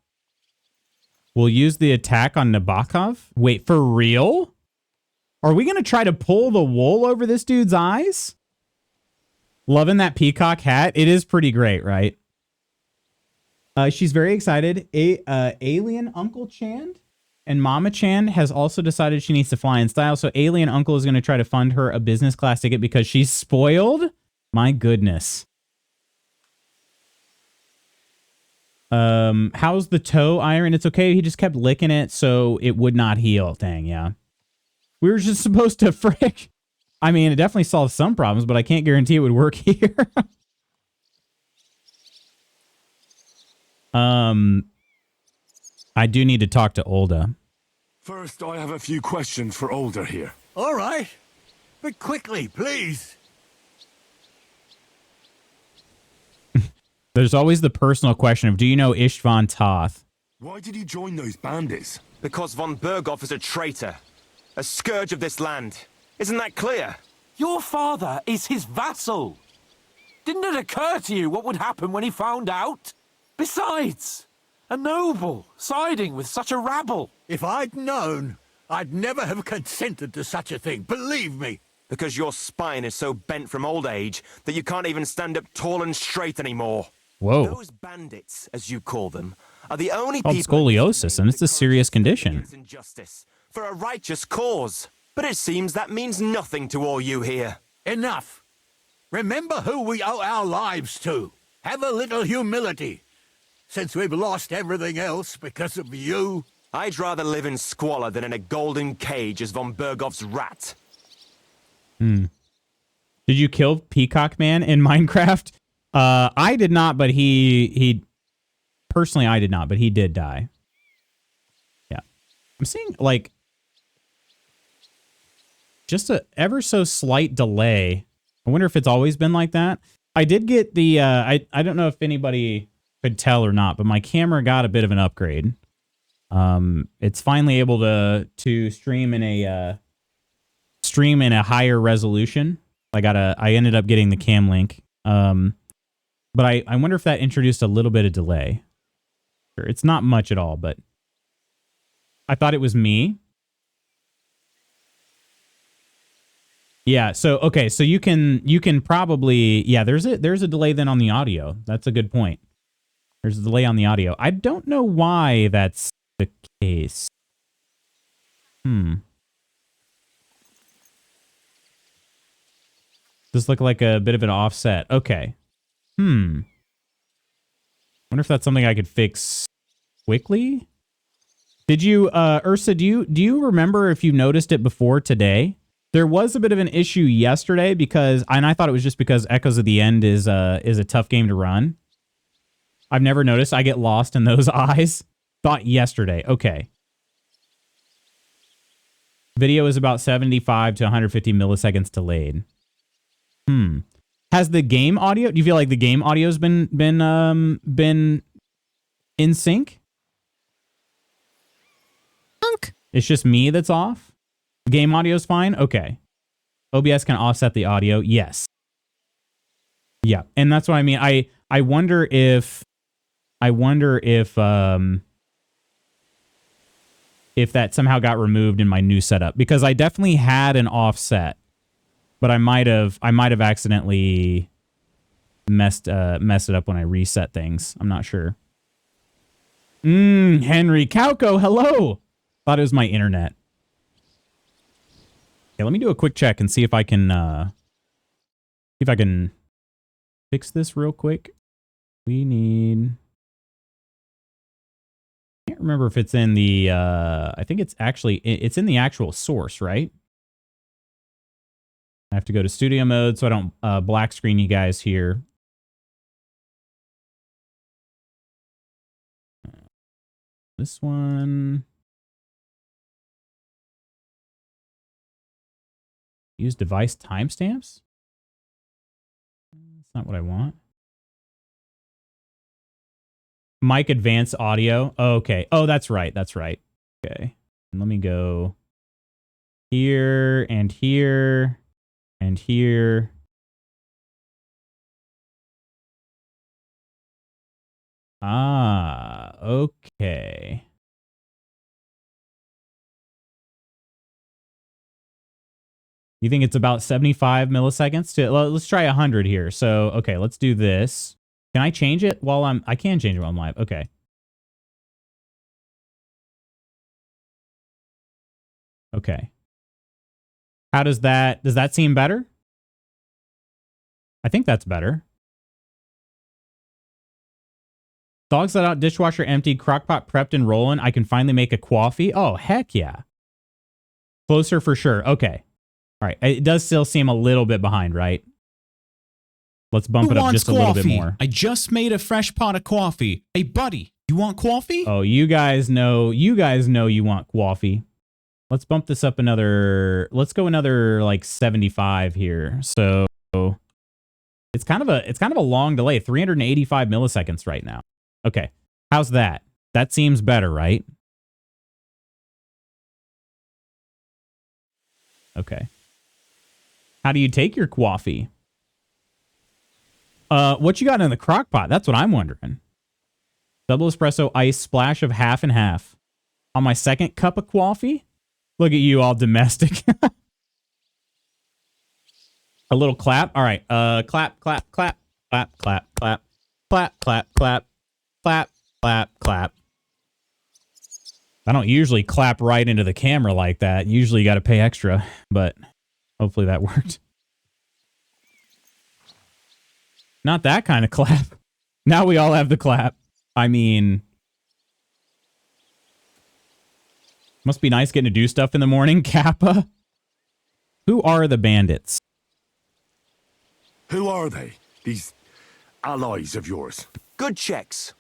We'll use the attack on Nabokov. Wait, for real? Are we going to try to pull the wool over this dude's eyes? Loving that peacock hat. It is pretty great, right? She's very excited. Alien Uncle Chan and Mama Chan has also decided she needs to fly in style. So Alien Uncle is going to try to fund her a business class ticket because she's spoiled. My goodness. How's the toe, Iron? It's okay. He just kept licking it so it would not heal. Dang, yeah. We were just supposed to frick. I mean, it definitely solves some problems, but I can't guarantee it would work here. I do need to talk to Olda. First, I have a few questions for Older here. All right. But quickly, please. There's always the personal question of, do you know Istvan Toth? Why did you join those bandits? Because von Berghoff is a traitor. A scourge of this land. Isn't that clear? Your father is his vassal. Didn't it occur to you what would happen when he found out? Besides, a noble siding with such a rabble. If I'd known, I'd never have consented to such a thing. Believe me. Because your spine is so bent from old age that you can't even stand up tall and straight anymore. Whoa. Those bandits, as you call them, are the only Called people... scoliosis, and it's a serious condition. ...injustice for a righteous cause. But it seems that means nothing to all you here. Enough. Remember who we owe our lives to. Have a little humility. Since we've lost everything else because of you. I'd rather live in squalor than in a golden cage as von Berghoff's rat. Did you kill Peacock Man in Minecraft? I did not, but he personally, I did not, but he did die. Yeah. I'm seeing like just a ever so slight delay. I wonder if it's always been like that. I did get the, I don't know if anybody could tell or not, but my camera got a bit of an upgrade. It's finally able to stream in a higher resolution. I ended up getting the cam link. But I wonder if that introduced a little bit of delay. It's not much at all, but I thought it was me. Yeah, so okay, so you can probably, yeah, there's a delay then on the audio. That's a good point. There's a delay on the audio. I don't know why that's the case. Does look like a bit of an offset. Okay. Wonder if that's something I could fix quickly. Did you, Ursa, do you remember if you noticed it before today? There was a bit of an issue yesterday because, and I thought it was just because Echoes of the End is a tough game to run. I've never noticed. I get lost in those eyes. Thought yesterday. Okay. Video is about 75 to 150 milliseconds delayed. Has the game audio? Do you feel like the game audio's been in sync? It's just me that's off. The game audio's fine. Okay. OBS can offset the audio. Yes. Yeah, and that's what I mean. I wonder if that somehow got removed in my new setup, because I definitely had an offset, but I might have accidentally mess it up when I reset things. I'm not sure. Henry Cowco, hello. Thought it was my internet. Okay, let me do a quick check and see if I can fix this real quick. We need. I can't remember if it's in the. I think it's it's in the actual source, right? I have to go to studio mode so I don't black screen you guys here. This one. Use device timestamps? That's not what I want. Mic advanced audio. Oh, okay. Oh, that's right. That's right. Okay. And let me go here and here and here. Ah, okay. You think it's about 75 milliseconds? Let's try 100 here. So, okay, let's do this. Can I change it while I can change it while I'm live. Okay. Okay. How does that seem better? I think that's better. Dogs let out, dishwasher empty, crockpot prepped and rolling. I can finally make a coffee. Oh, heck yeah. Closer for sure. Okay. All right. It does still seem a little bit behind, right? Let's bump it up just a little bit more. I just made a fresh pot of coffee. Hey, buddy, you want coffee? Oh, you guys know you want coffee. Let's bump this up another. Let's go another like 75 here. So it's kind of a long delay. 385 milliseconds right now. Okay. How's that? That seems better, right? Okay. How do you take your coffee? What you got in the crock pot? That's what I'm wondering. Double espresso ice splash of half and half. On my second cup of coffee? Look at you all domestic. A little clap. All right. Clap, clap, clap, clap, clap, clap, clap, clap, clap, clap, clap, clap. I don't usually clap right into the camera like that. Usually you got to pay extra, but hopefully that worked. Not that kind of clap. Now we all have the clap. I mean, must be nice getting to do stuff in the morning. Kappa. Who are the bandits? Who are they? These allies of yours? Good checks,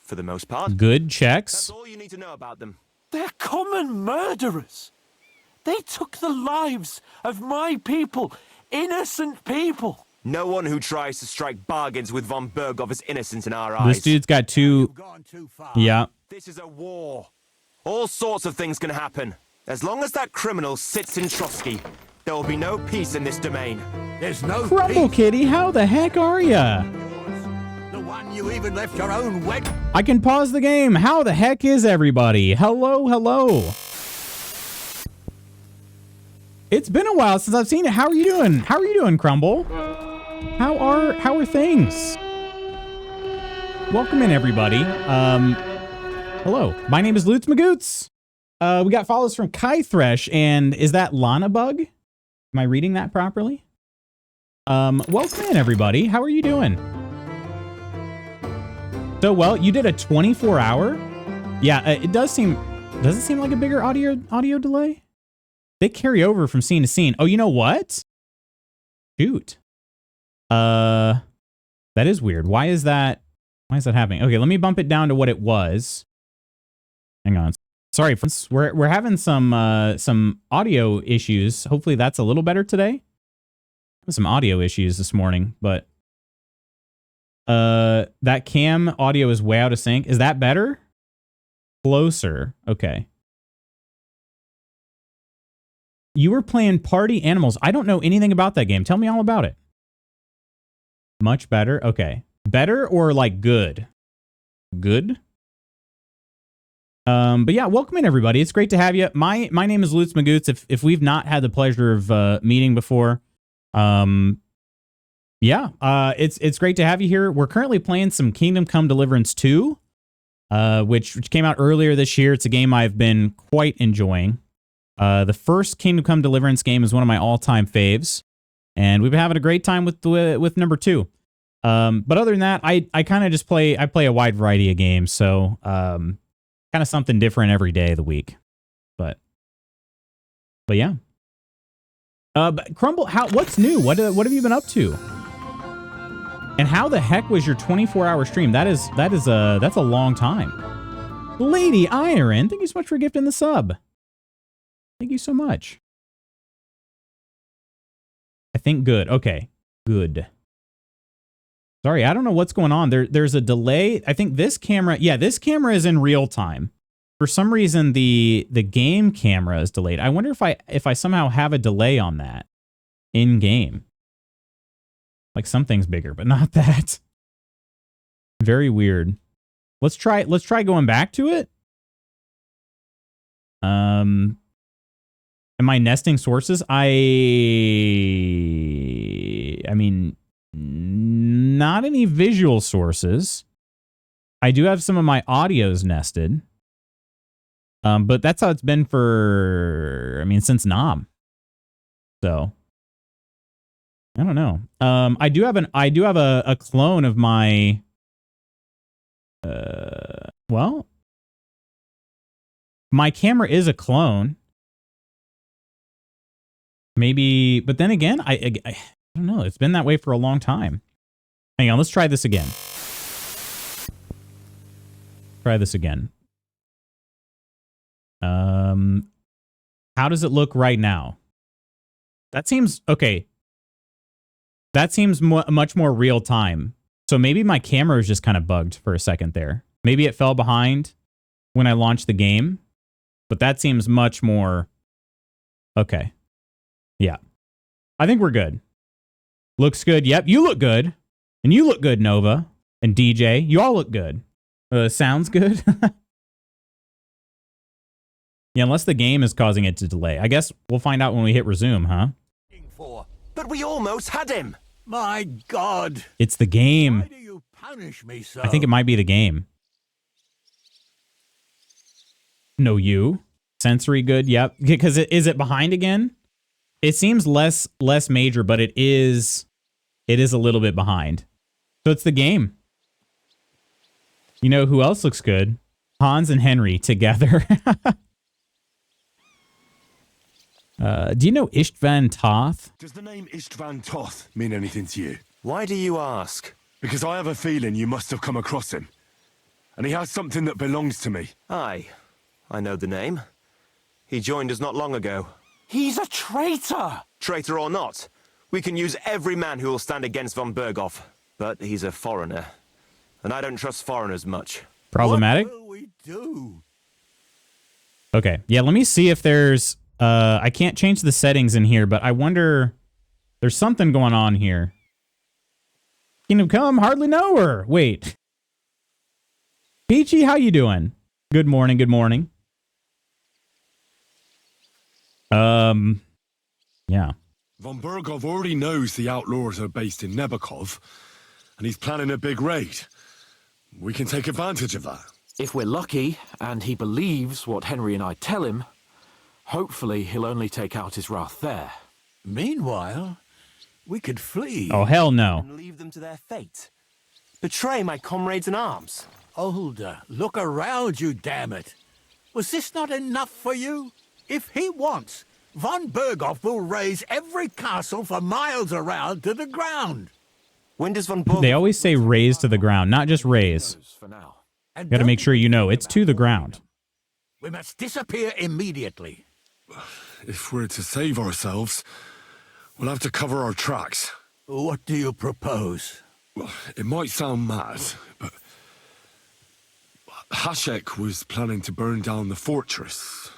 for the most part. Good checks? That's all you need to know about them. They're common murderers. They took the lives of my people, innocent people. No one who tries to strike bargains with von Berghoff is innocent in our eyes. This dude's got two. You've gone too far. Yeah. This is a war. All sorts of things can happen. As long as that criminal sits in Trotsky, there will be no peace in this domain. There's no Crumble peace. Kitty, how the heck are ya? The one you even left your own wet. I can pause the game. How the heck is everybody? Hello, hello. It's been a while since I've seen it. How are you doing? How are you doing, Crumble? How are things? Welcome in, everybody. Hello. My name is Lutz Magoots. We got follows from Kai Thresh, and is that Lana Bug? Am I reading that properly? Welcome in, everybody. How are you doing? So, well, you did a 24-hour? Yeah, it does seem... Does it seem like a bigger audio delay? They carry over from scene to scene. Oh, you know what? Shoot. That is weird. Why is that happening? Okay, let me bump it down to what it was. Hang on. Sorry, friends. We're having some audio issues. Hopefully that's a little better today. Some audio issues this morning, but that cam audio is way out of sync. Is that better? Closer. Okay. You were playing Party Animals. I don't know anything about that game. Tell me all about it. Much better. Okay. Better or like good? Good? But yeah, welcome in, everybody. It's great to have you. My name is Lutz Magoots. If we've not had the pleasure of meeting before, you Yeah, it's great to have you here. We're currently playing some Kingdom Come Deliverance 2, which came out earlier this year. It's a game I've been quite enjoying. The first Kingdom Come Deliverance game is one of my all-time faves, and we've been having a great time with number 2. But other than that, I kind of just play a wide variety of games, so kind of something different every day of the week. But yeah. But Crumble, what's new? What have you been up to? And how the heck was your 24-hour stream? That's a long time. Lady Iron, thank you so much for gifting the sub. Thank you so much. I think good. Okay, good. Sorry, I don't know what's going on. There's a delay. I think this camera, this camera is in real time. For some reason, the game camera is delayed. I wonder if I somehow have a delay on that in game. Like something's bigger, but not that. Very weird. Let's try going back to it. Am I nesting sources? I mean, not any visual sources. I do have some of my audios nested. But that's how it's been since Nom. So I don't know. I do have a clone of my my camera is a clone. Maybe, but then again, I don't know. It's been that way for a long time. Hang on, let's try this again. Try this again. How does it look right now? That seems okay. That seems much more real time. So maybe my camera is just kind of bugged for a second there. Maybe it fell behind when I launched the game, but that seems much more okay. Yeah, I think we're good. Looks good. Yep, you look good, and you look good, Nova and DJ. You all look good. Sounds good. Yeah, unless the game is causing it to delay. I guess we'll find out when we hit resume, huh? But we almost had him. My God. It's the game. Why do you punish me so? I think it might be the game. No, you. Sensory good, yep. Because is it behind again? It seems less major, but it is a little bit behind. So it's the game. You know who else looks good? Hans and Henry together. Do you know Istvan Toth? Does the name Istvan Toth mean anything to you? Why do you ask? Because I have a feeling you must have come across him. And he has something that belongs to me. Aye, I know the name. He joined us not long ago. He's a traitor! Traitor or not, we can use every man who will stand against von Berghoff. But he's a foreigner, and I don't trust foreigners much. Problematic? What will we do? Okay, yeah, let me see if there's... I can't change the settings in here, but I wonder... There's something going on here. Kingdom Come, hardly know her. Wait. Peachy, how you doing? Good morning, good morning. Yeah. Von Berghoff already knows the outlaws are based in Nebakov, and he's planning a big raid. We can take advantage of that. If we're lucky, and he believes what Henry and I tell him, hopefully he'll only take out his wrath there. Meanwhile, we could flee. Oh, hell no. And leave them to their fate. Betray my comrades in arms. Older, look around you, damn it. Was this not enough for you? If he wants, von Berghoff will raise every castle for miles around to the ground. When does von Berghoff... They always say raise to the ground, not just raise. For now. And Gotta make sure you know, it's to the ground. We must disappear immediately. If we're to save ourselves, we'll have to cover our tracks. What do you propose? Well, it might sound mad, but Hashek was planning to burn down the fortress,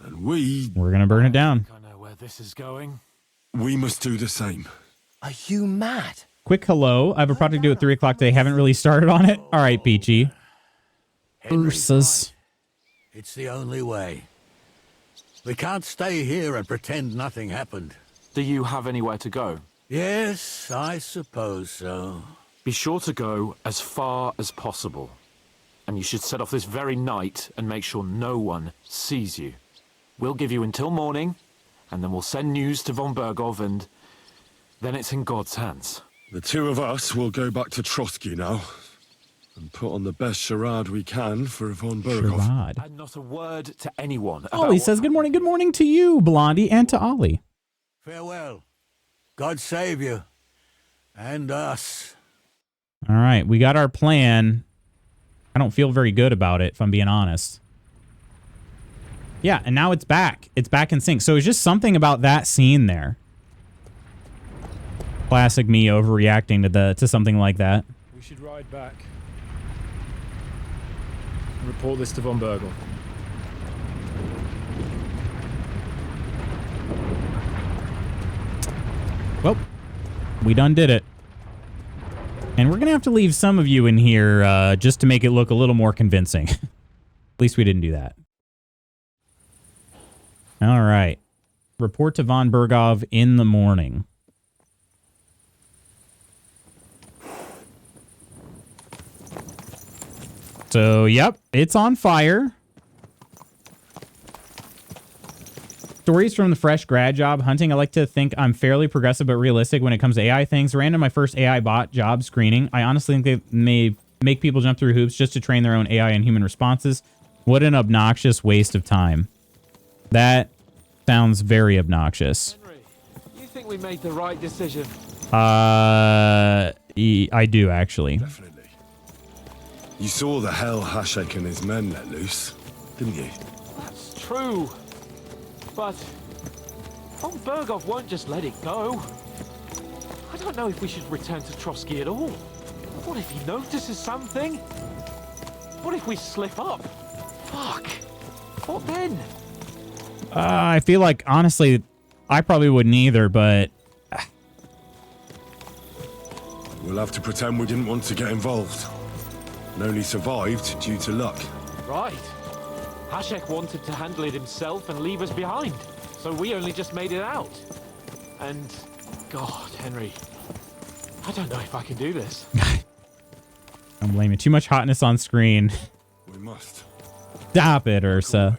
and we're gonna burn it down. I know where this is going. We must do the same. Are you mad? Quick hello. I have a project due at 3 o'clock today. Haven't really started on it. All right, Peachy. Ursas. It's the only way. We can't stay here and pretend nothing happened. Do you have anywhere to go? Yes, I suppose so. Be sure to go as far as possible. And you should set off this very night and make sure no one sees you. We'll give you until morning, and then we'll send news to von Bergov, and then it's in God's hands. The two of us will go back to Trotsky now and put on the best charade we can for von Bergov. Charade. And not a word to anyone. Ollie says, good morning. Good morning to you, Blondie, and to Ollie. Farewell. God save you. And us. All right, we got our plan. I don't feel very good about it, if I'm being honest. Yeah, and now it's back. It's back in sync. So it's just something about that scene there. Classic me overreacting to something like that. We should ride back. Report this to von Bergel. Well, we done did it. And we're going to have to leave some of you in here just to make it look a little more convincing. At least we didn't do that. All right. Report to von Bergov in the morning. So, yep, it's on fire. Stories from the fresh grad job hunting. I like to think I'm fairly progressive but realistic when it comes to AI things. Ran my first AI bot job screening. I honestly think they may make people jump through hoops just to train their own AI and human responses. What an obnoxious waste of time. That sounds very obnoxious. Henry, you think we made the right decision? I do, actually. Definitely. You saw the hell Hashek and his men let loose, didn't you? That's true. But von Bergov won't just let it go. I don't know if we should return to Trotsky at all. What if he notices something? What if we slip up? Fuck. What then? I feel like, honestly, I probably wouldn't either, but... We'll have to pretend we didn't want to get involved. And only survived due to luck. Right. Hashek wanted to handle it himself and leave us behind. So we only just made it out. And, God, Henry, I don't know if I can do this. I'm blaming too much hotness on screen. We must. Stop it, Ursa.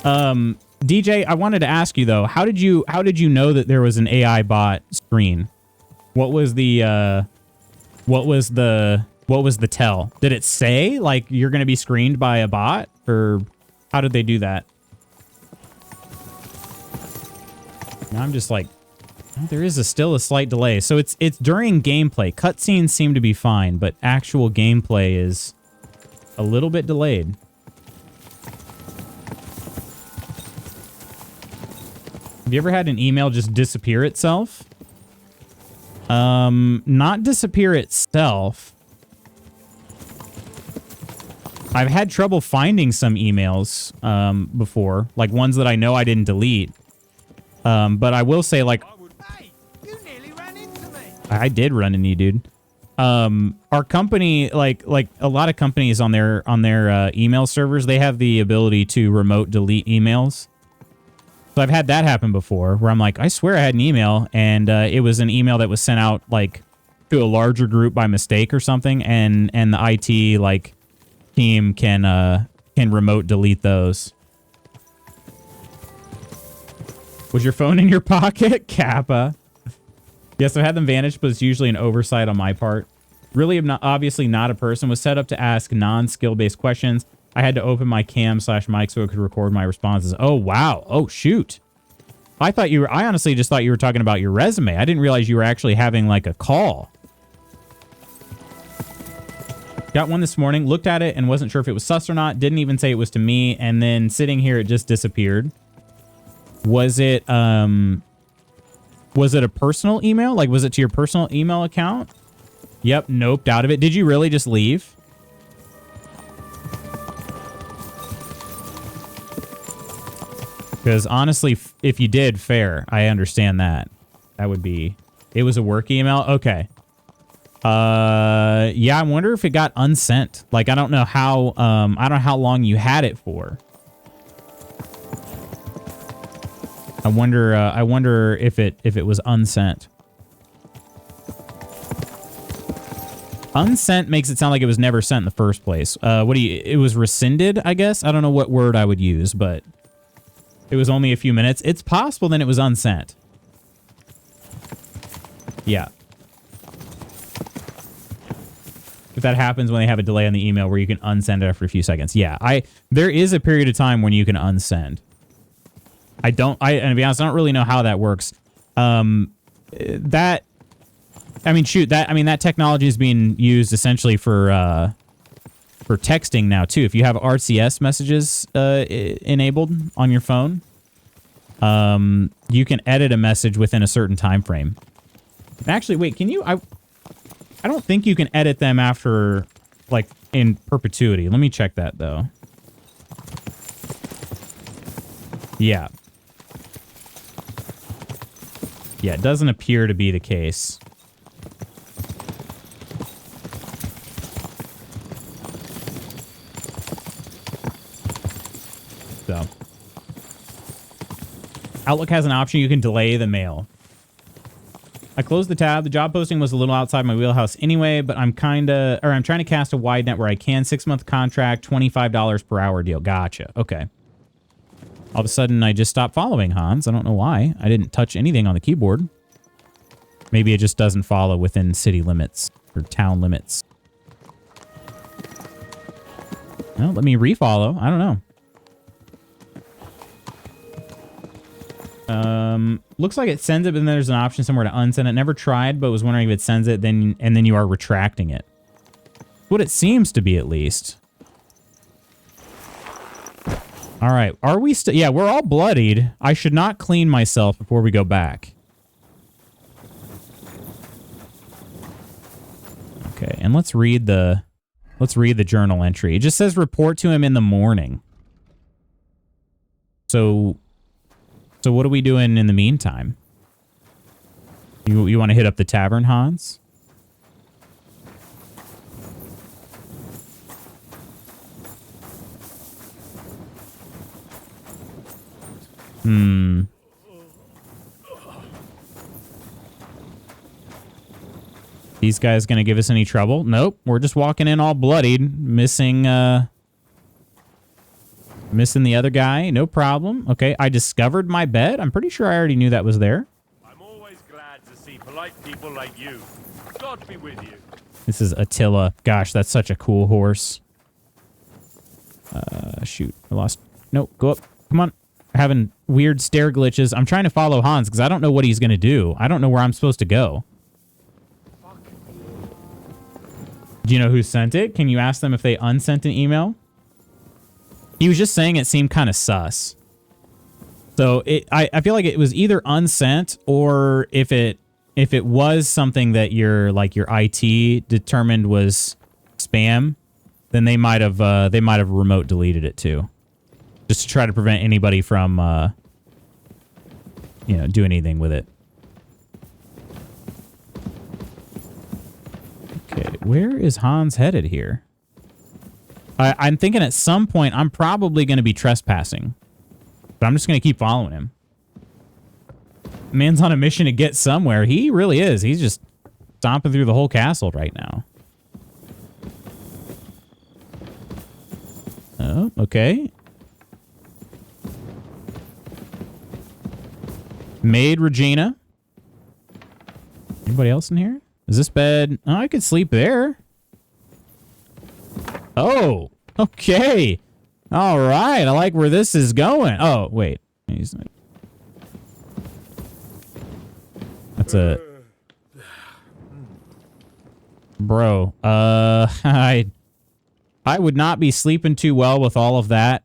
DJ, I wanted to ask you though, how did you know that there was an AI bot screen? What was the tell? Did it say like you're going to be screened by a bot, or how did they do that? Now I'm just like, oh, there is still a slight delay. So it's during gameplay. Cutscenes seem to be fine, but actual gameplay is a little bit delayed. Have you ever had an email just disappear itself? Not disappear itself. I've had trouble finding some emails before, like ones that I know I didn't delete. But I will say, like, Hey, you nearly ran into me. I did run into you, dude. Our company, like a lot of companies on their email servers, they have the ability to remote delete emails. So I've had that happen before, where I'm like, I swear I had an email, and it was an email that was sent out like to a larger group by mistake or something, and the IT like team can remote delete those. Was your phone in your pocket, Kappa? Yes, I've had them vanished, but it's usually an oversight on my part. Really, I'm obviously not a person. Was set up to ask non-skill-based questions. I had to open my cam/mic so it could record my responses. Oh, wow. Oh, shoot. I honestly just thought you were talking about your resume. I didn't realize you were actually having like a call. Got one this morning, looked at it and wasn't sure if it was sus or not. Didn't even say it was to me. And then sitting here, it just disappeared. Was it a personal email? Like, was it to your personal email account? Yep. Noped out of it. Did you really just leave? Because honestly, if you did, fair. I understand that. That would be... It was a work email? Okay. Yeah, I wonder if it got unsent. Like, I don't know how... I don't know how long you had it for. I wonder if it was unsent. Unsent makes it sound like it was never sent in the first place. It was rescinded, I guess? I don't know what word I would use, but it was only a few minutes. It's possible then it was unsent. Yeah. If that happens when they have a delay on the email where you can unsend it after a few seconds. Yeah, there is a period of time when you can unsend. And to be honest, I don't really know how that works. That technology is being used essentially for texting now too. If you have RCS messages enabled on your phone, you can edit a message within a certain time frame. Actually, wait, can you? I don't think you can edit them after, like, in perpetuity. Let me check that though. Yeah. Yeah, it doesn't appear to be the case. So, Outlook has an option you can delay the mail. I closed the tab. The job posting was a little outside my wheelhouse anyway, but I'm trying to cast a wide net where I can. 6-month contract, $25 per hour deal. Gotcha. Okay. All of a sudden, I just stopped following Hans. I don't know why. I didn't touch anything on the keyboard. Maybe it just doesn't follow within city limits or town limits. Well, let me refollow. I don't know. Looks like it sends it, but then there's an option somewhere to unsend it. Never tried, but was wondering if it sends it, and then you are retracting it. What it seems to be, at least. All right, are we still? Yeah, we're all bloodied. I should not clean myself before we go back. Okay, and let's read the journal entry. It just says report to him in the morning. So what are we doing in the meantime? You want to hit up the tavern, Hans? These guys gonna give us any trouble? Nope. We're just walking in all bloodied, missing the other guy. No problem. Okay, I discovered my bed. I'm pretty sure I already knew that was there. I'm always glad to see polite people like you. God be with you. This is Attila. Gosh, that's such a cool horse. Shoot. I lost. Nope. Go up. Come on. Having weird stair glitches. I'm trying to follow Hans because I don't know what he's going to do. I don't know where I'm supposed to go. Do you know who sent it? Can you ask them if they unsent an email? He was just saying it seemed kind of sus. So I feel like it was either unsent, or if it was something that your IT determined was spam, then they might have remote deleted it too, just to try to prevent anybody from doing anything with it. Okay, where is Hans headed here? I'm thinking at some point I'm probably going to be trespassing, but I'm just going to keep following him. Man's on a mission to get somewhere. He really is. He's just stomping through the whole castle right now. Oh, okay. Maid Regina. Anybody else in here? Is this bed? Oh, I could sleep there. Oh, okay. All right. I like where this is going. Oh, wait. He's not. That's a... Bro, I would not be sleeping too well with all of that.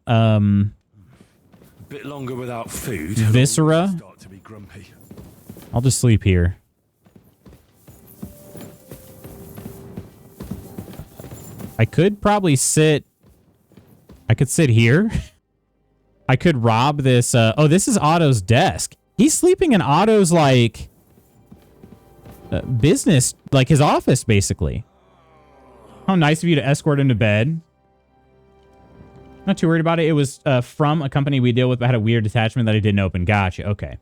Bit longer without food. Viscera. Start to be grumpy. I'll just sleep here. I could probably sit... I could sit here. I could rob this... oh, this is Otto's desk. He's sleeping in Otto's, like... business, like his office, basically. How nice of you to escort him to bed. Not too worried about it. It was from a company we deal with, but had a weird attachment that I didn't open. Gotcha. Okay.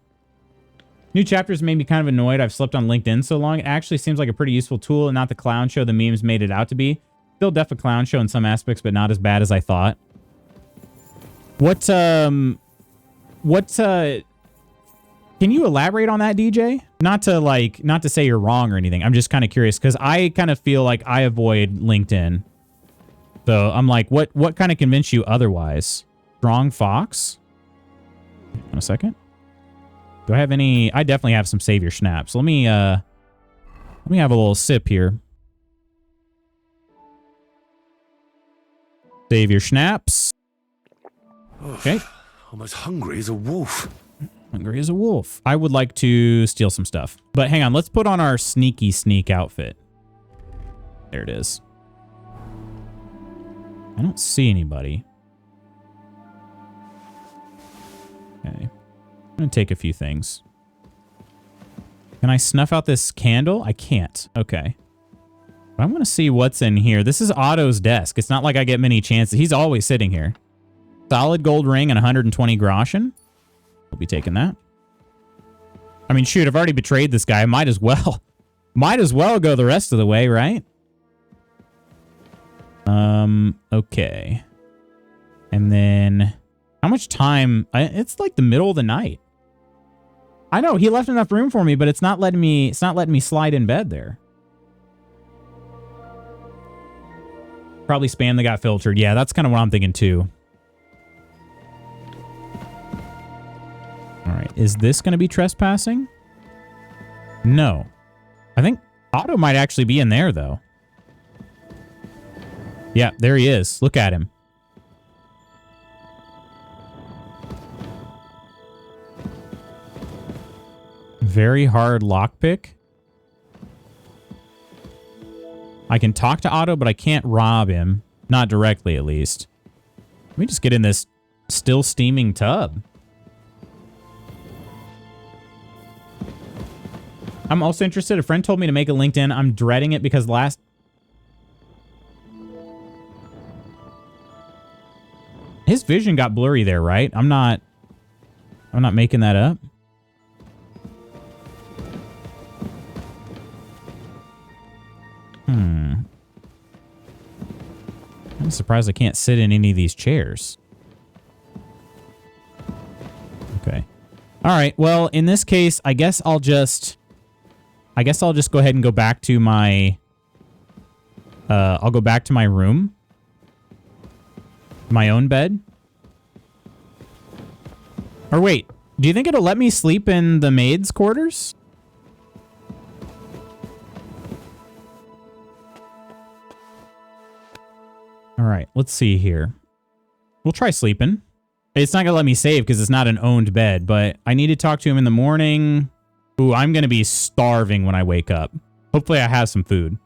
New chapters made me kind of annoyed. I've slept on LinkedIn so long. It actually seems like a pretty useful tool and not the clown show the memes made it out to be. Still def a clown show in some aspects, but not as bad as I thought. What, can you elaborate on that, DJ? Not to say you're wrong or anything. I'm just kind of curious because I kind of feel like I avoid LinkedIn. So I'm like, what kind of convinced you otherwise? Strong Fox? Hold on a second. Do I have any? I definitely have some Savior Schnapps. Let me have a little sip here. Savior Schnapps. Okay. Almost hungry as a wolf. Hungry as a wolf. I would like to steal some stuff. But hang on, let's put on our sneaky sneak outfit. There it is. I don't see anybody. Okay. I'm going to take a few things. Can I snuff out this candle? I can't. Okay. But I'm going to see what's in here. This is Otto's desk. It's not like I get many chances. He's always sitting here. Solid gold ring and 120 groschen. We'll be taking that. I mean, shoot, I've already betrayed this guy. Might as well. Might as well go the rest of the way, right? Okay. And then how much time? It's like the middle of the night. I know he left enough room for me, but it's not letting me slide in bed there. Probably spam that got filtered. Yeah, that's kind of what I'm thinking too. All right. Is this going to be trespassing? No. I think Otto might actually be in there though. Yeah, there he is. Look at him. Very hard lockpick. I can talk to Otto, but I can't rob him. Not directly, at least. Let me just get in this still steaming tub. I'm also interested. A friend told me to make a LinkedIn. I'm dreading it because his vision got blurry there, right? I'm not making that up. I'm surprised I can't sit in any of these chairs. Okay. All right. Well, in this case, I guess I'll just go ahead and go back to my I'll go back to my room. My own bed. Or wait, do you think it'll let me sleep in the maid's quarters? All right, let's see here. We'll try sleeping. It's not going to let me save because it's not an owned bed, but I need to talk to him in the morning. Ooh, I'm going to be starving when I wake up. Hopefully I have some food.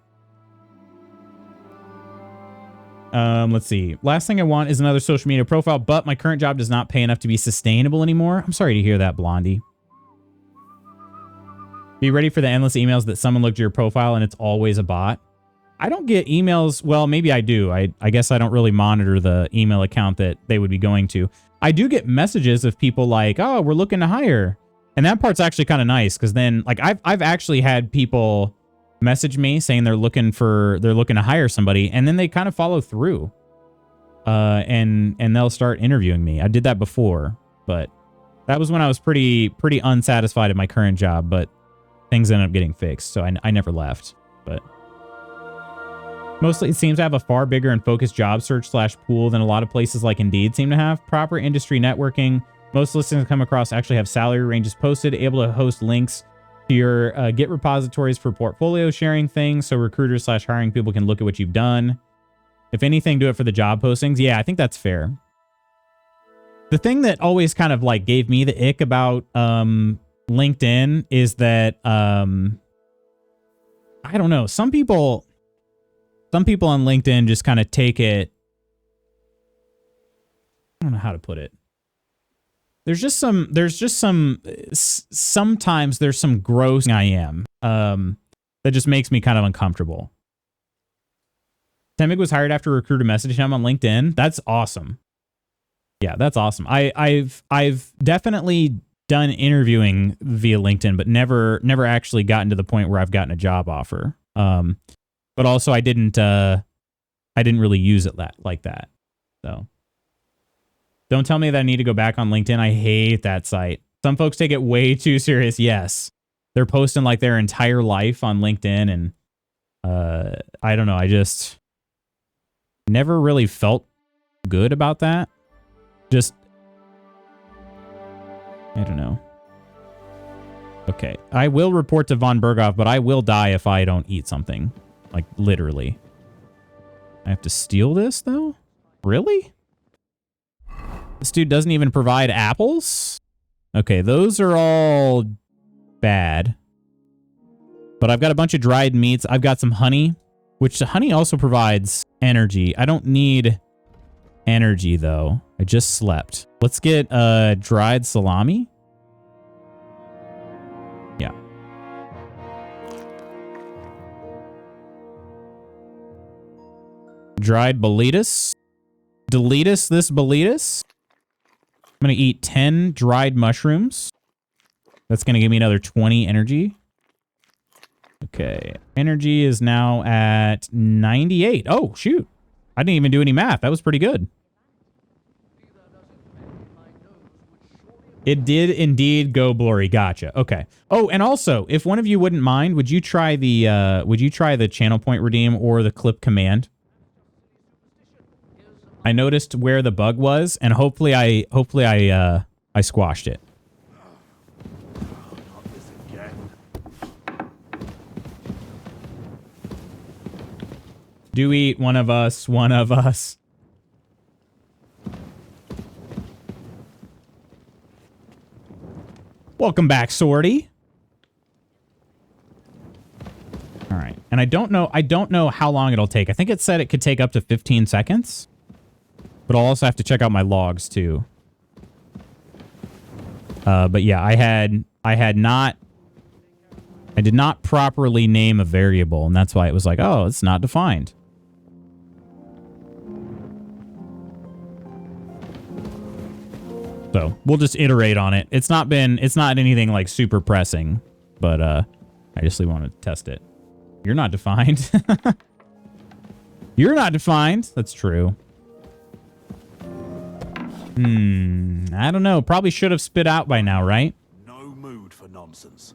Let's see. Last thing I want is another social media profile, but my current job does not pay enough to be sustainable anymore. I'm sorry to hear that, Blondie. Be ready for the endless emails that someone looked at your profile and it's always a bot. I don't get emails. Well, maybe I do. I guess I don't really monitor the email account that they would be going to. I do get messages of people like, oh, we're looking to hire. And that part's actually kind of nice because then like I've actually had people message me saying they're looking to hire somebody, and then they kind of follow through. And they'll start interviewing me. I did that before, but that was when I was pretty unsatisfied at my current job, but things ended up getting fixed, so I never left. But mostly it seems to have a far bigger and focused job search / pool than a lot of places like Indeed seem to have. Proper industry networking. Most listings I come across actually have salary ranges posted, able to host links to your Git repositories for portfolio sharing things, so recruiters / hiring people can look at what you've done. If anything, do it for the job postings. Yeah, I think that's fair. The thing that always kind of like gave me the ick about LinkedIn is that I don't know, some people on LinkedIn just kind of take it. I don't know how to put it. Sometimes there's some gross I am that just makes me kind of uncomfortable. Temig was hired after a recruiter messaged him on LinkedIn. That's awesome. Yeah, that's awesome. I've definitely done interviewing via LinkedIn, but never actually gotten to the point where I've gotten a job offer. But also I didn't really use it like that. So don't tell me that I need to go back on LinkedIn. I hate that site. Some folks take it way too serious. Yes. They're posting like their entire life on LinkedIn, and I don't know. I just never really felt good about that. Just, I don't know. Okay. I will report to von Berghoff, but I will die if I don't eat something. Like, literally. I have to steal this, though? Really? This dude doesn't even provide apples? Okay, those are all bad. But I've got a bunch of dried meats. I've got some honey, which honey also provides energy. I don't need energy, though. I just slept. Let's get dried salami. Yeah. Dried bolitas. Deletus this bolitas. I'm going to eat 10 dried mushrooms. That's going to give me another 20 energy. Okay. Energy is now at 98. Oh, shoot. I didn't even do any math. That was pretty good. It did indeed go blurry. Gotcha. Okay. Oh, and also, if one of you wouldn't mind, would you try the channel point redeem or the clip command? I noticed where the bug was, and hopefully I squashed it. Do eat one of us, one of us. Welcome back, Sorty. All right. And I don't know how long it'll take. I think it said it could take up to 15 seconds. But I'll also have to check out my logs too. But yeah, I did not properly name a variable, and that's why it was like, oh, it's not defined. So we'll just iterate on it. It's not anything like super pressing, but I just want to test it. You're not defined. You're not defined. That's true. I don't know. Probably should have spit out by now, right? No mood for nonsense.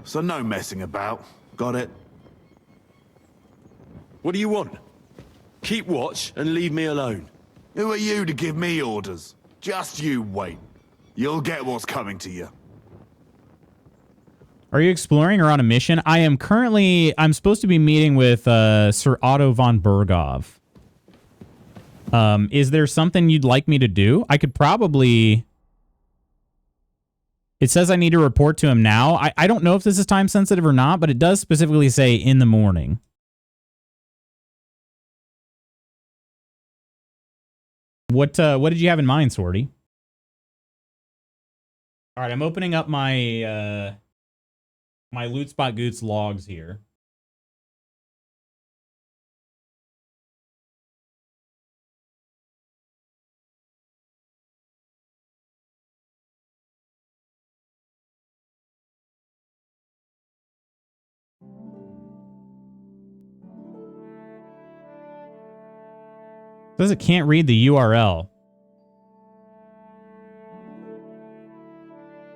So no messing about. Got it? What do you want? Keep watch and leave me alone. Who are you to give me orders? Just you wait. You'll get what's coming to you. Are you exploring or on a mission? I'm supposed to be meeting with Sir Otto von Berghoff. Is there something you'd like me to do? I could probably... It says I need to report to him now. I don't know if this is time sensitive or not, but it does specifically say in the morning. What did you have in mind, Swordy? All right, I'm opening up my my Loot Spot Goots logs here. It says it can't read the URL.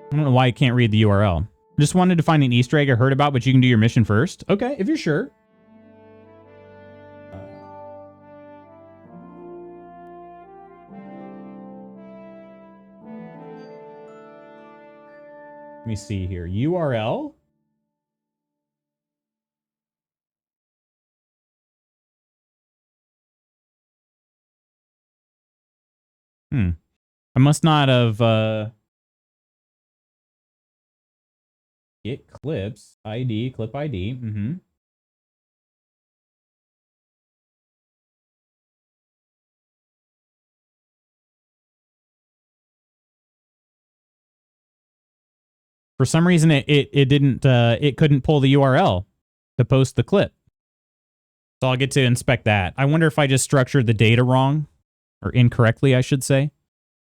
I don't know why it can't read the URL. Just wanted to find an Easter egg I heard about, but you can do your mission first. Okay, if you're sure. Let me see here. URL? I must not have get clips ID, clip ID. For some reason it couldn't pull the URL to post the clip. So I'll get to inspect that. I wonder if I just structured the data wrong, or incorrectly, I should say.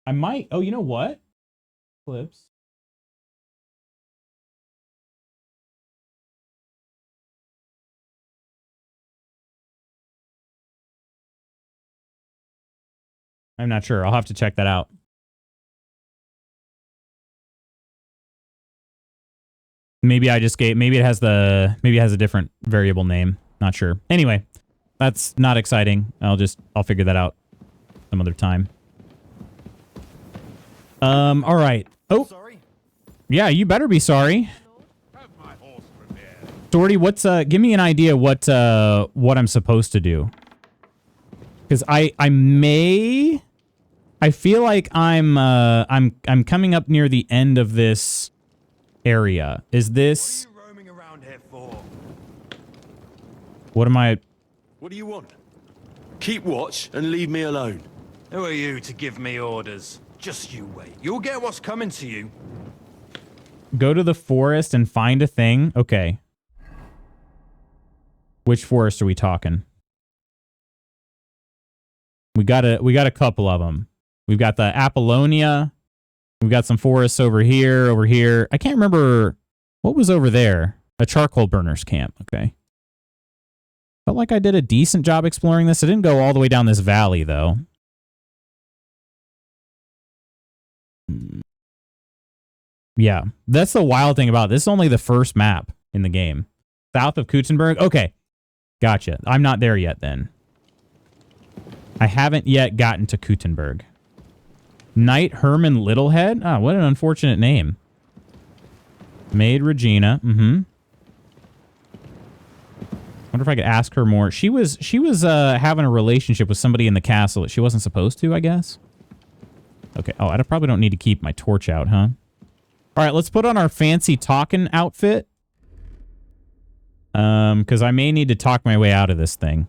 I might. Oh, you know what? Clips. I'm not sure. I'll have to check that out. Maybe I just gave, maybe it has a different variable name. Not sure. Anyway, that's not exciting. I'll figure that out some other time. All right. Oh, sorry. Yeah, you better be sorry. Sorty, give me an idea what I'm supposed to do. Because I feel like I'm coming up near the end of this area. Is this? What are you roaming around here for? What am I? What do you want? Keep watch and leave me alone. Who are you to give me orders? Just you wait. You'll get what's coming to you. Go to the forest and find a thing. Okay. Which forest are we talking? We got a couple of them. We've got the Apollonia. We've got some forests over here. I can't remember what was over there. A charcoal burners camp. Okay. Felt like I did a decent job exploring this. I didn't go all the way down this valley, though. Yeah, that's the wild thing about it. This is only the first map in the game. South of Kutzenberg? Okay. Gotcha. I'm not there yet, then. I haven't yet gotten to Kutzenberg. Knight Herman Littlehead? Ah, what an unfortunate name. Maid Regina. Mm-hmm. Wonder if I could ask her more. She was having a relationship with somebody in the castle that she wasn't supposed to, I guess. Okay. Oh, I probably don't need to keep my torch out, huh? All right, let's put on our fancy talking outfit. Because I may need to talk my way out of this thing.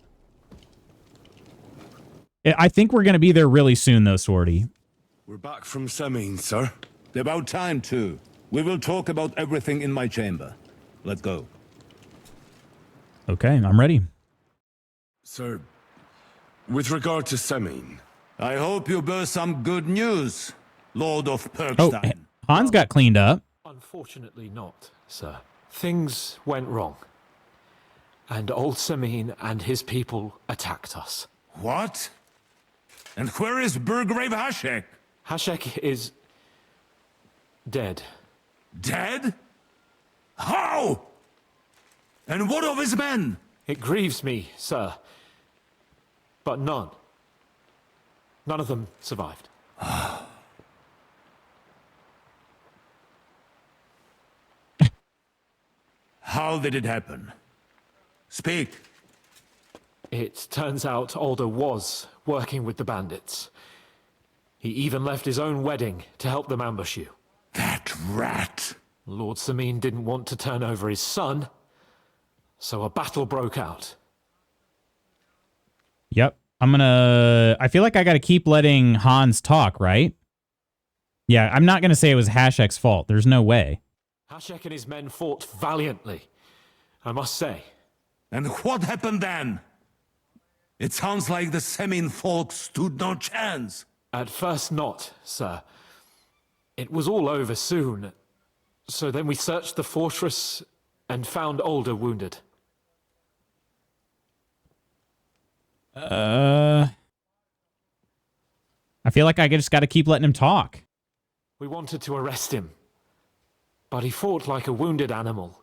I think we're going to be there really soon, though, Swordy. We're back from Semine, sir. About time, too. We will talk about everything in my chamber. Let's go. Okay, I'm ready. Sir, with regard to Semine... I hope you bear some good news, Lord of Perkstein. Oh, Hans got cleaned up. Unfortunately not, sir. Things went wrong. And old Semine and his people attacked us. What? And where is Burgrave Hashek? Hashek is... dead. Dead? How? And what of his men? It grieves me, sir. But none of them survived. How did it happen? Speak. It turns out Alder was working with the bandits. He even left his own wedding to help them ambush you. That rat! Lord Semine didn't want to turn over his son, so a battle broke out. Yep. I feel like I got to keep letting Hans talk, right? Yeah, I'm not going to say it was Hashek's fault. There's no way. Hashek and his men fought valiantly, I must say. And what happened then? It sounds like the Semine folk stood no chance. At first not, sir. It was all over soon. So then we searched the fortress and found Alder wounded. I feel like I just got to keep letting him talk. We wanted to arrest him, but he fought like a wounded animal.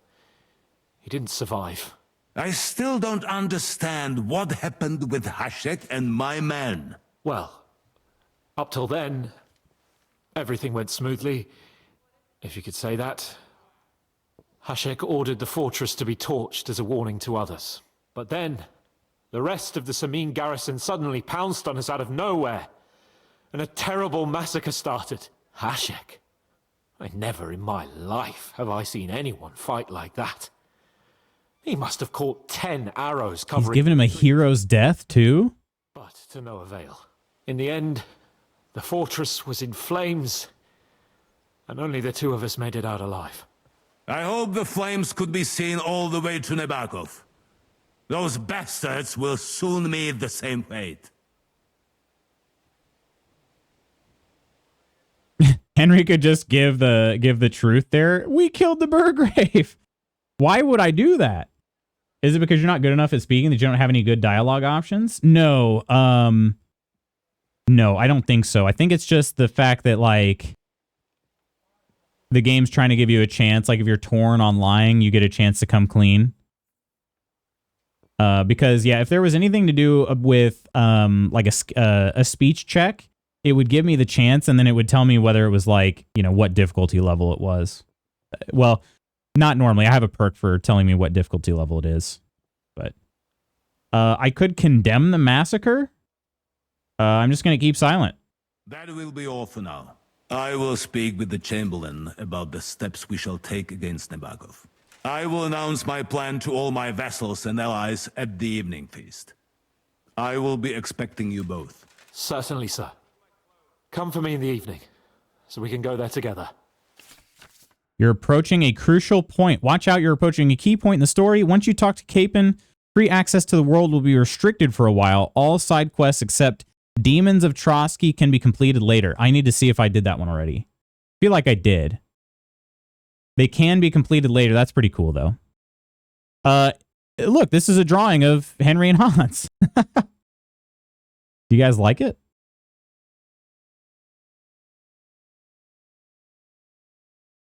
He didn't survive. I still don't understand what happened with Hashek and my men. Well, up till then, everything went smoothly, if you could say that. Hashek ordered the fortress to be torched as a warning to others. But then, the rest of the Semine garrison suddenly pounced on us out of nowhere, and a terrible massacre started. Hashek. Never in my life have I seen anyone fight like that. He must have caught 10 arrows covering... He's given him a hero's death, too? But to no avail. In the end, the fortress was in flames, and only the two of us made it out alive. I hope the flames could be seen all the way to Nebakov. Those bastards will soon meet the same fate. Henry could just give the truth there. We killed the Burgrave. Why would I do that? Is it because you're not good enough at speaking that you don't have any good dialogue options? No. No, I don't think so. I think it's just the fact that, like, the game's trying to give you a chance. Like, if you're torn on lying, you get a chance to come clean. Because, yeah, if there was anything to do with, like, a speech check, it would give me the chance, and then it would tell me whether it was, like, you know, what difficulty level it was. Well, not normally. I have a perk for telling me what difficulty level it is. But I could condemn the massacre. I'm just going to keep silent. That will be all for now. I will speak with the Chamberlain about the steps we shall take against Nabokov. I will announce my plan to all my vassals and allies at the evening feast. I will be expecting you both. Certainly, sir. Come for me in the evening, so we can go there together. You're approaching a crucial point. Watch out, you're approaching a key point in the story. Once you talk to Capon, free access to the world will be restricted for a while. All side quests except Demons of Trotsky can be completed later. I need to see if I did that one already. I feel like I did. They can be completed later. That's pretty cool, though. Look, this is a drawing of Henry and Hans. Do you guys like it?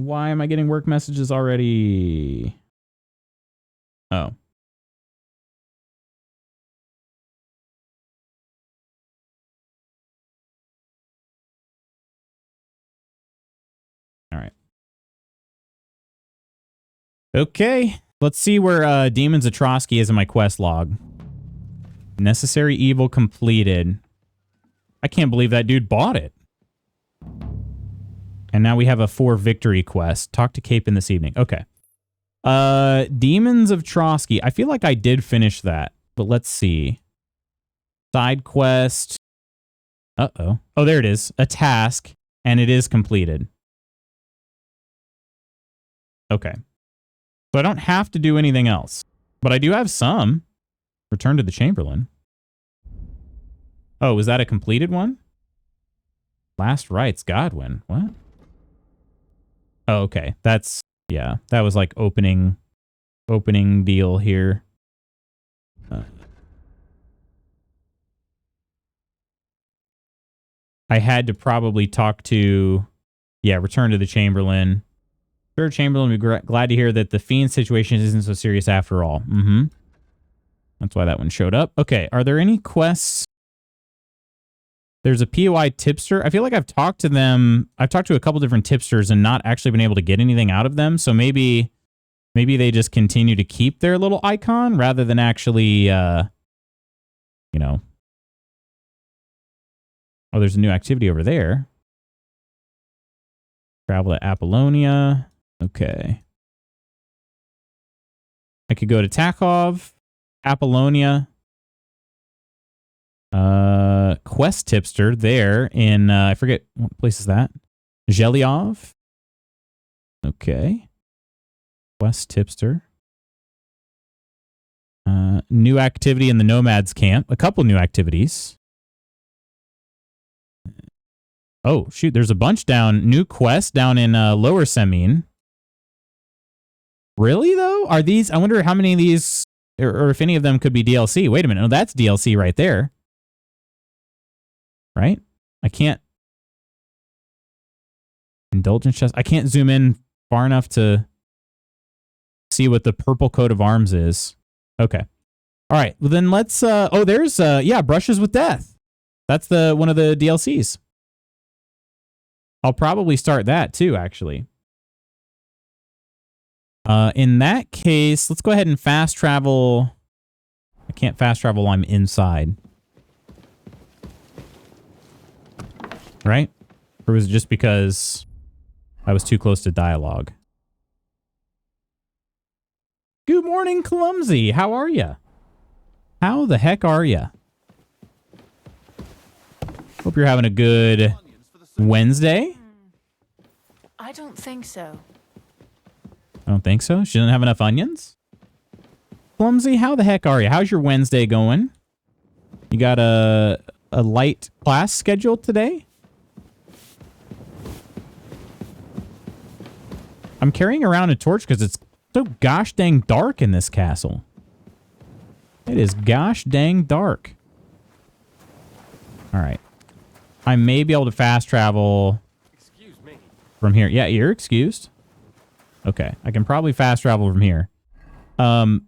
Why am I getting work messages already? Oh. All right. Okay. Let's see where Demons of Trotsky is in my quest log. Necessary evil completed. I can't believe that dude bought it. And now we have a 4 victory quest. Talk to Capon this evening. Okay. Demons of Trotsky. I feel like I did finish that, but let's see. Side quest. Uh-oh. Oh, there it is. A task, and it is completed. Okay. So I don't have to do anything else, but I do have some. Return to the Chamberlain. Oh, was that a completed one? Last rites, Godwin. What? Oh, okay. That's, yeah, that was like opening deal here. I had to probably talk to, yeah, return to the Chamberlain. Sure, Chamberlain would be glad to hear that the Fiend situation isn't so serious after all. Mm-hmm. That's why that one showed up. Okay, are there any quests? There's a POI tipster. I feel like I've talked to them. I've talked to a couple different tipsters and not actually been able to get anything out of them. So maybe they just continue to keep their little icon rather than actually, you know. Oh, there's a new activity over there. Travel to Apollonia. Okay. I could go to Takhov, Apollonia. Quest tipster there in, I forget, what place is that? Zhelyov. Okay. Quest tipster. New activity in the Nomads camp. A couple new activities. Oh, shoot, there's a bunch down. New quest down in Lower Semine. Really, though? Are these, I wonder how many of these, or if any of them could be DLC. Wait a minute. No, that's DLC right there. Right? I can't. Indulgence chest. I can't zoom in far enough to see what the purple coat of arms is. Okay. All right. Well, then let's, oh, there's, yeah, Brushes with Death. That's one of the DLCs. I'll probably start that too, actually. In that case, let's go ahead and fast travel. I can't fast travel while I'm inside. Right? Or was it just because I was too close to dialogue? Good morning, Clumsy. How are you? How the heck are you? Hope you're having a good Wednesday. I don't think so. I don't think so. She doesn't have enough onions? Clumsy, how the heck are you? How's your Wednesday going? You got a light class scheduled today? I'm carrying around a torch because it's so gosh dang dark in this castle. It is gosh dang dark. All right. I may be able to fast travel from here. Yeah, you're excused. Okay, I can probably fast travel from here. I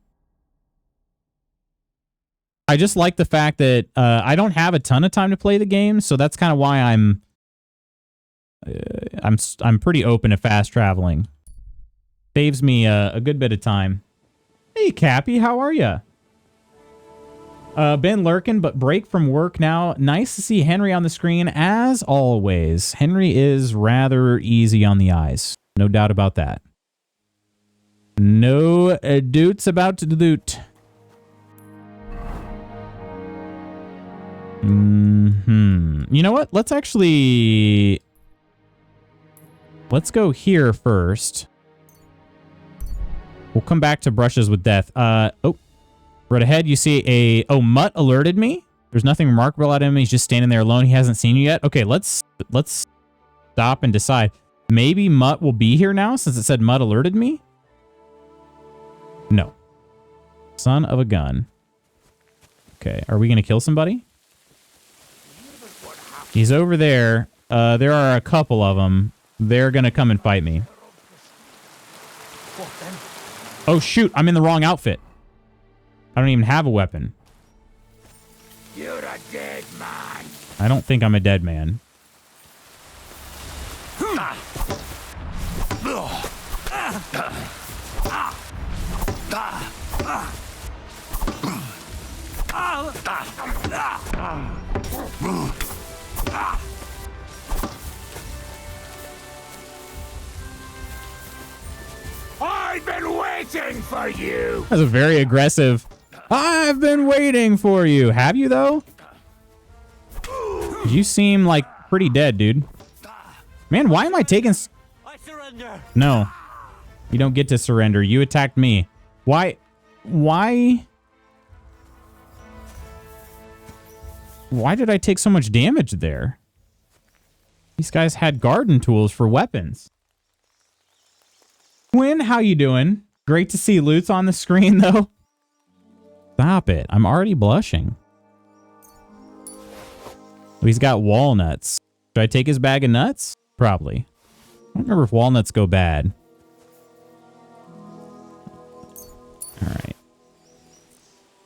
just like the fact that I don't have a ton of time to play the game, so that's kind of why I'm pretty open to fast traveling. Saves me a good bit of time. Hey, Cappy, how are ya? Been lurking, but break from work now. Nice to see Henry on the screen, as always. Henry is rather easy on the eyes. No doubt about that. No doubts about the doot. You know what? Let's go here first. We'll come back to brushes with death. Oh, right ahead, you see Mutt alerted me. There's nothing remarkable at him. He's just standing there alone. He hasn't seen you yet. Okay, let's stop and decide. Maybe Mutt will be here now since it said Mutt alerted me. No. Son of a gun. Okay, are we going to kill somebody? He's over there. There are a couple of them. They're going to come and fight me. Oh, shoot. I'm in the wrong outfit. I don't even have a weapon. You're a dead man. I don't think I'm a dead man. I've been waiting for you. That's a very aggressive. I've been waiting for you. Have you, though? You seem like pretty dead, dude. Man, why am I taking... I surrender. No. You don't get to surrender. You attacked me. Why? Why did I take so much damage there? These guys had garden tools for weapons. Quinn, how you doing? Great to see Loot's on the screen, though. Stop it. I'm already blushing. Oh, he's got walnuts. Should I take his bag of nuts? Probably. I don't remember if walnuts go bad. All right.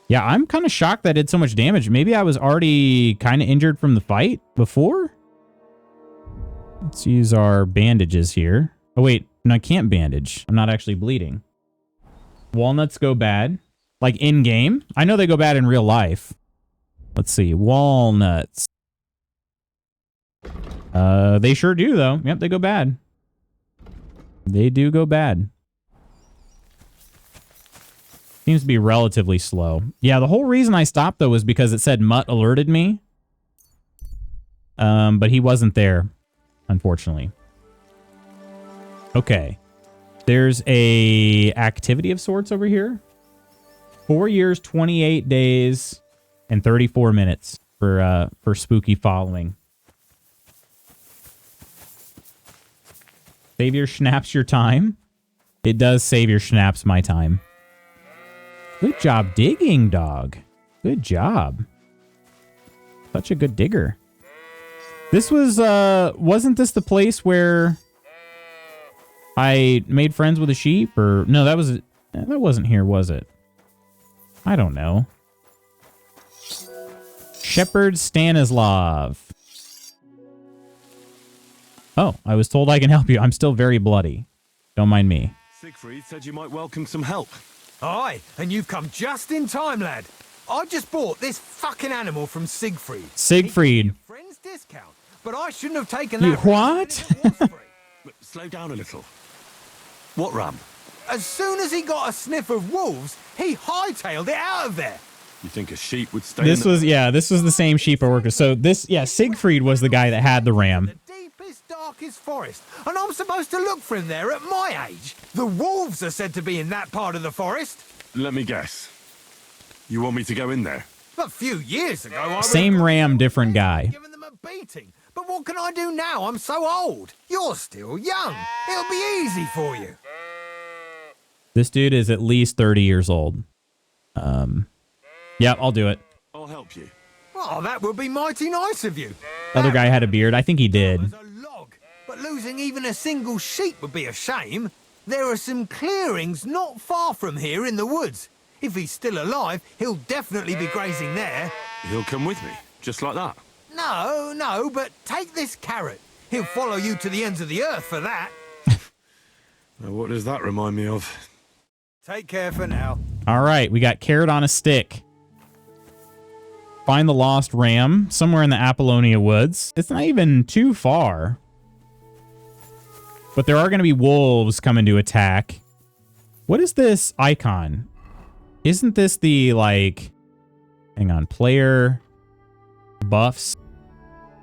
Yeah, I'm kind of shocked that I did so much damage. Maybe I was already kind of injured from the fight before? Let's use our bandages here. Oh, wait. No, I can't bandage. I'm not actually bleeding. Walnuts go bad. Like in-game? I know they go bad in real life. Let's see. Walnuts. They sure do, though. Yep, they go bad. They do go bad. Seems to be relatively slow. Yeah, the whole reason I stopped, though, was because it said Mutt alerted me. But he wasn't there, unfortunately. Okay. There's a activity of sorts over here. 4 years, 28 days, and 34 minutes for spooky following. Save your schnaps your time. It does save your schnaps my time. Good job digging, dog. Good job. Such a good digger. This was, wasn't this the place where I made friends with a sheep? Or, no, that wasn't here, was it? I don't know. Shepherd Stanislav. Oh, I was told I can help you. I'm still very bloody. Don't mind me. Siegfried said you might welcome some help. Aye, and you've come just in time, lad. I just bought this fucking animal from Siegfried. Siegfried. Friend's discount, but I shouldn't have taken that. You what? Slow down a little. What ram? As soon as he got a sniff of wolves, he hightailed it out of there. You think a sheep would stay? This was the same sheep I worked with. So this, yeah, Siegfried was the guy that had the ram. The deepest, darkest forest, and I'm supposed to look for him there at my age. The wolves are said to be in that part of the forest. Let me guess. You want me to go in there? A few years ago, I same ram, different guy. Giving them a beating, but But what can I do now? I'm so old. You're still young. It'll be easy for you. This dude is at least 30 years old. Yeah, I'll do it. I'll help you. Oh, that would be mighty nice of you. Other guy had a beard. I think he did. As a log, but losing even a single sheep would be a shame. There are some clearings not far from here in the woods. If he's still alive, he'll definitely be grazing there. He'll come with me, just like that. No, but take this carrot. He'll follow you to the ends of the earth for that. Now, what does that remind me of? Take care for now. All right, we got carrot on a stick. Find the lost ram somewhere in the Apollonia woods. It's not even too far. But there are going to be wolves coming to attack. What is this icon? Isn't this the, like... Hang on. Player... buffs.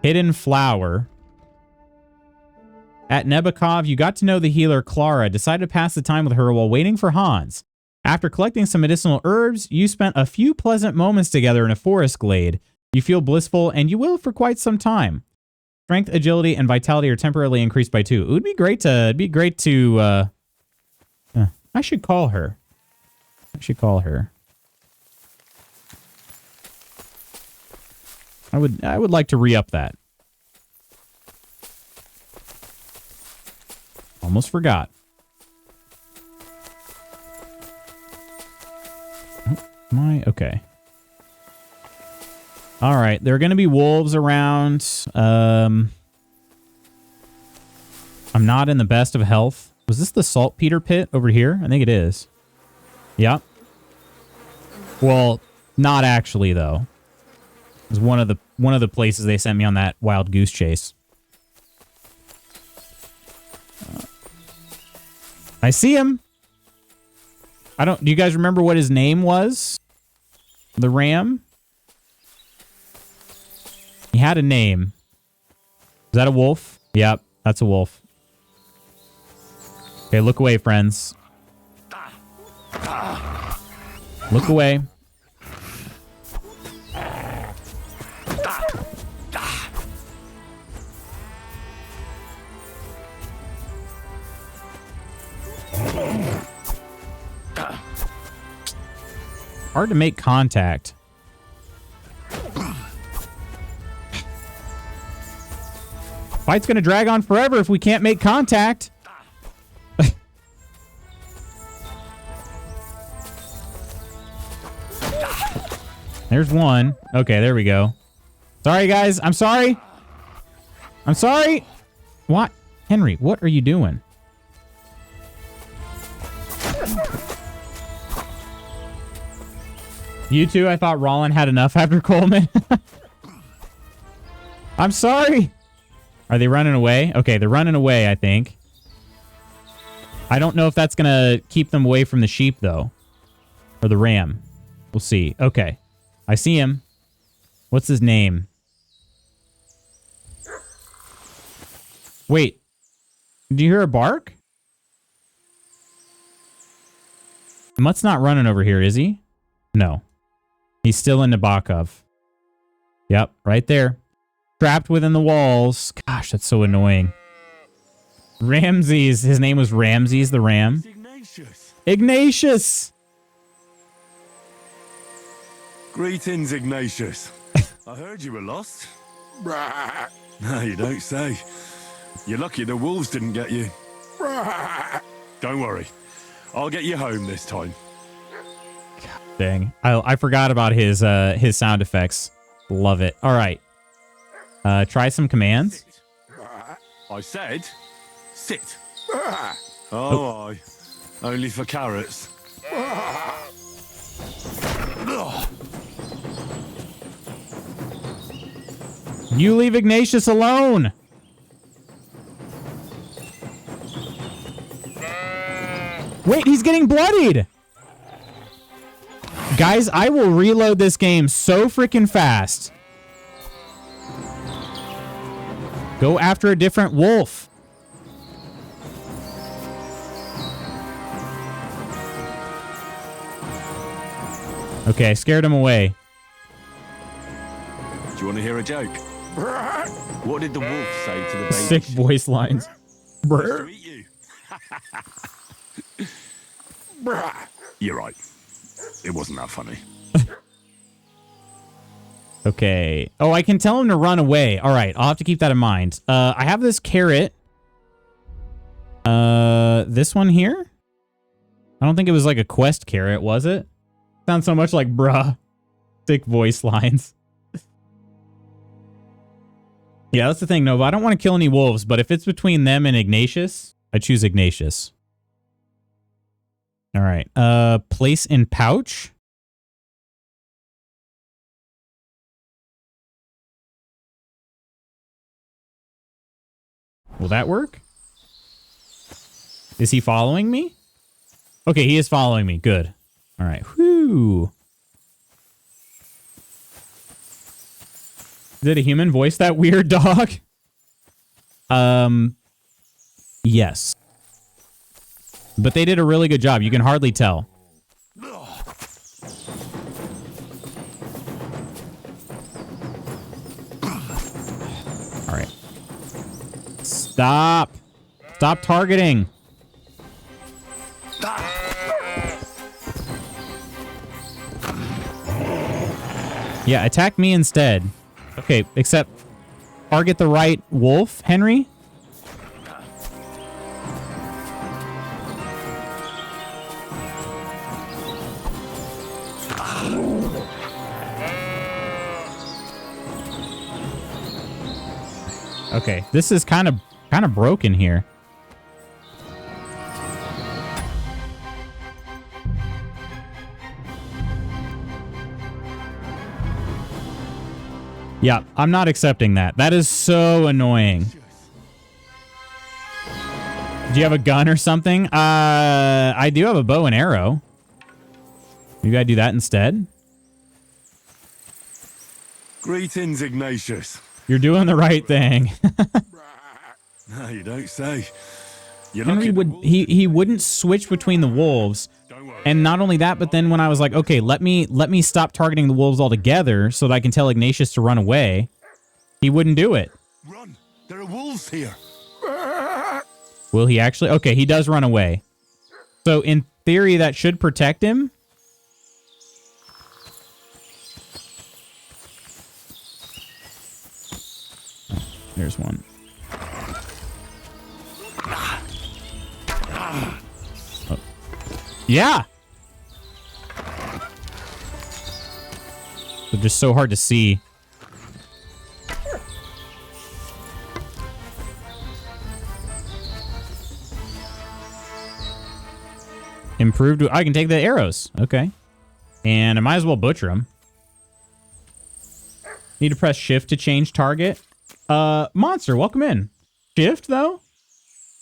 Hidden flower. At Nebakov, you got to know the healer Clara. Decided to pass the time with her while waiting for Hans. After collecting some medicinal herbs, you spent a few pleasant moments together in a forest glade. You feel blissful, and you will for quite some time. Strength, agility, and vitality are temporarily increased by 2. It would be great to... It'd be great to... I should call her. I would like to re-up that. Almost forgot. Okay. All right, there are going to be wolves around. I'm not in the best of health. Was this the saltpeter pit over here? I think it is. Yep. Well, not actually though. It was one of the places they sent me on that wild goose chase. I see him. Do you guys remember what his name was? The ram? He had a name. Is that a wolf? Yep, that's a wolf. Okay, look away, friends. Look away. Hard to make contact. Fight's gonna drag on forever if we can't make contact. There's one. Okay, there we go. Sorry, guys. I'm sorry. I'm sorry. What? Henry, what are you doing? You two, I thought Rollin had enough after Coleman. I'm sorry. Are they running away? Okay, they're running away, I think. I don't know if that's going to keep them away from the sheep, though. Or the ram. We'll see. Okay. I see him. What's his name? Wait. Do you hear a bark? Mutt's not running over here, is he? No. He's still in Nabokov. Yep, right there. Trapped within the walls. Gosh, that's so annoying. Ramses. His name was Ramses the Ram. Ignatius. Ignatius! Greetings, Ignatius. I heard you were lost. No, you don't say. You're lucky the wolves didn't get you. Don't worry. I'll get you home this time. Dang. I forgot about his sound effects. Love it. All right. Try some commands. I said, sit. Oh, aye. Only for carrots. You leave Ignatius alone. Wait, he's getting bloodied. Guys, I will reload this game so freaking fast. Go after a different wolf. Okay, I scared him away. Do you want to hear a joke? What did the wolf say to the baby? Sick voice lines. To eat you. You're right. It wasn't that funny. Okay. Oh, I can tell him to run away. All right. I'll have to keep that in mind. I have this carrot. This one here? I don't think it was like a quest carrot, was it? Sounds so much like bruh. Sick voice lines. Yeah, that's the thing, Nova. I don't want to kill any wolves, but if it's between them and Ignatius, I choose Ignatius. All right. Place in pouch. Will that work? Is he following me? Okay, he is following me. Good. All right. Whew. Did a human voice that weird dog? Yes. But they did a really good job. You can hardly tell. All right. Stop. Stop targeting. Yeah, attack me instead. Okay, except target the right wolf, Henry. Okay, this is kind of broken here. Yeah, I'm not accepting that. That is so annoying. Do you have a gun or something? I do have a bow and arrow. You gotta do that instead. Greetings, Ignatius. You're doing the right thing. No, you don't say. Henry he wouldn't switch between the wolves. And not only that, but then when I was like, okay, let me stop targeting the wolves altogether so that I can tell Ignatius to run away, he wouldn't do it. Run! There are wolves here. Will he actually? Okay, he does run away. So in theory, that should protect him. There's one. Oh. Yeah. They're just so hard to see. Improved. I can take the arrows. Okay. And I might as well butcher them. Need to press shift to change target. Monster, welcome in. Shift, though?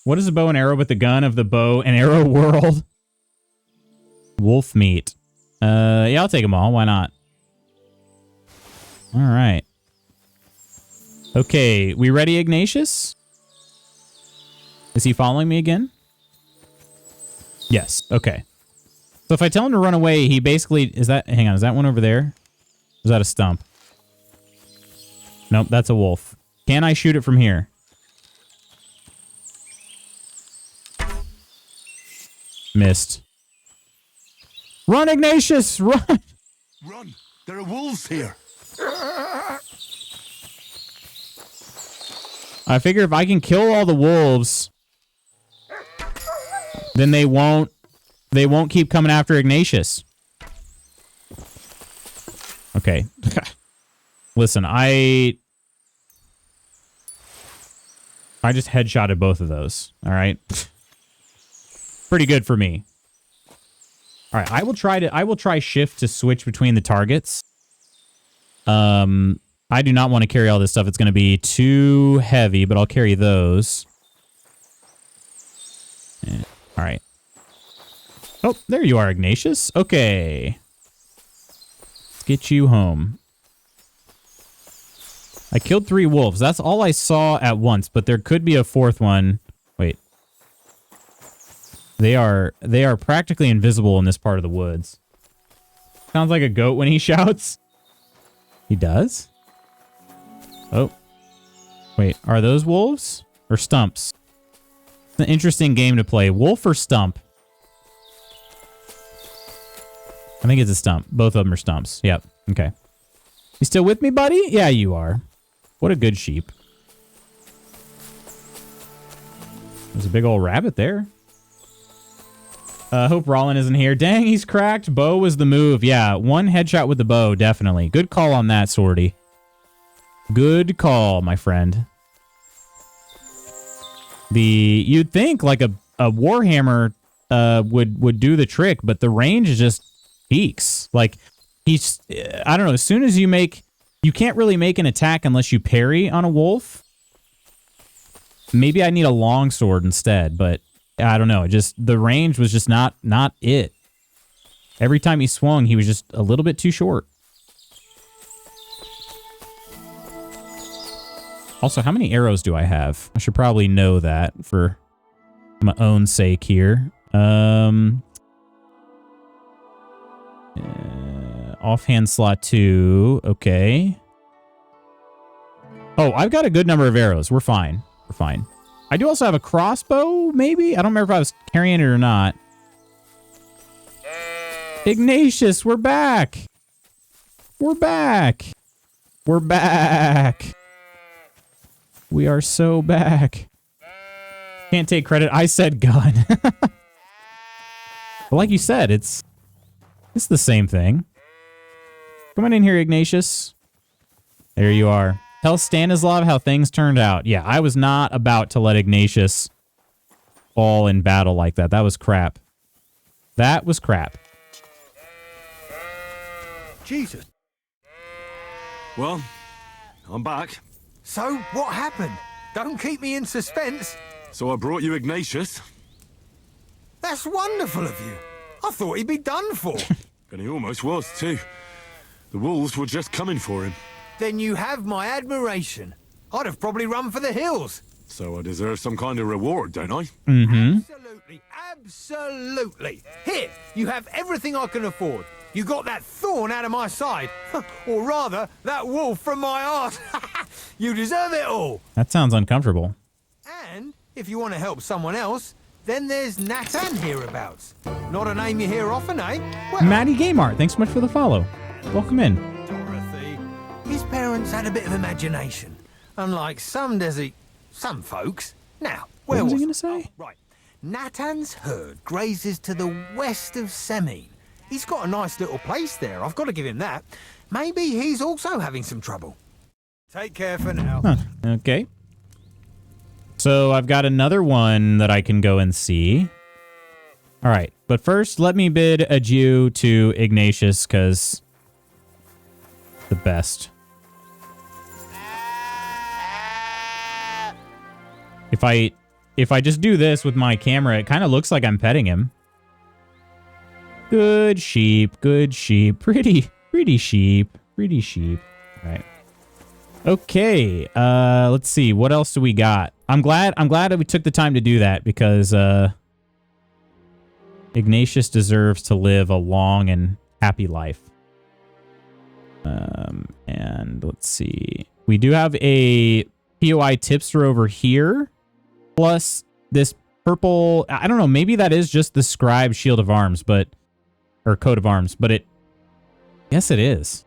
What is a bow and arrow but the gun of the bow and arrow world? Wolf meat. Yeah, I'll take them all. Why not? All right. Okay, we ready, Ignatius? Is he following me again? Yes, okay. So if I tell him to run away, he basically... Is that... Hang on, is that one over there? Or is that a stump? Nope, that's a wolf. Can I shoot it from here? Missed. Run, Ignatius! Run! Run! There are wolves here. I figure if I can kill all the wolves, then they won't keep coming after Ignatius. Okay. Listen, I just headshotted both of those. All right. Pretty good for me. All right, I will try shift to switch between the targets. I do not want to carry all this stuff. It's going to be too heavy, but I'll carry those. Yeah. All right. Oh, there you are, Ignatius. Okay. Let's get you home. I killed 3 wolves. That's all I saw at once, but there could be a 4th one. Wait. They are practically invisible in this part of the woods. Sounds like a goat when he shouts. He does? Oh, Wait, are those wolves or stumps? It's an interesting game to play. Wolf or stump? I think it's a stump. Both of them are stumps. Yep. Okay. You still with me, buddy? Yeah, you are. What a good sheep. There's a big old rabbit there. Hope Rollin isn't here. Dang, he's cracked. Bow was the move. Yeah, one headshot with the bow, definitely. Good call on that, Swordy. Good call, my friend. You'd think like a Warhammer would do the trick, but the range just peaks. Like he's, I don't know. As soon as you can't really make an attack unless you parry on a wolf. Maybe I need a longsword instead, but I don't know. The range was just not it. Every time he swung, he was just a little bit too short. Also, how many arrows do I have? I should probably know that for my own sake here. Offhand slot 2. Okay. Oh, I've got a good number of arrows. We're fine. We're fine. I do also have a crossbow, maybe? I don't remember if I was carrying it or not. Ignatius, we're back. We're back. We're back. We are so back. Can't take credit. I said gun. But like you said, it's the same thing. Come on in here, Ignatius. There you are. Tell Stanislav how things turned out. Yeah, I was not about to let Ignatius fall in battle like that. That was crap. That was crap. Jesus. Well, I'm back. So, what happened? Don't keep me in suspense. So I brought you Ignatius. That's wonderful of you. I thought he'd be done for. And he almost was, too. The wolves were just coming for him. Then you have my admiration. I'd have probably run for the hills. So I deserve some kind of reward, don't I? Mm-hmm. Absolutely, absolutely. Here, you have everything I can afford. You got that thorn out of my side. Or rather, that wolf from my arse. You deserve it all. That sounds uncomfortable. And if you want to help someone else, then there's Natan hereabouts. Not a name you hear often, eh? Well, Maddie Gamart, thanks so much for the follow. Welcome in. Dorothy. His parents had a bit of imagination. Unlike some folks. Now, where What was he going to say? Oh, right. Natan's herd grazes to the west of Semine. He's got a nice little place there. I've got to give him that. Maybe he's also having some trouble. Take care for now. Huh. Okay. So I've got another one that I can go and see. All right. But first, let me bid adieu to Ignatius, because the best. If I just do this with my camera, it kind of looks like I'm petting him. Good sheep, good sheep. Pretty sheep, pretty sheep. All right. Okay, let's see. What else do we got? I'm glad that we took the time to do that, because Ignatius deserves to live a long and happy life. And let's see. We do have a POI tipster over here, plus this purple. I don't know. Maybe that is just the scribe shield of arms, or coat of arms, but yes, it is.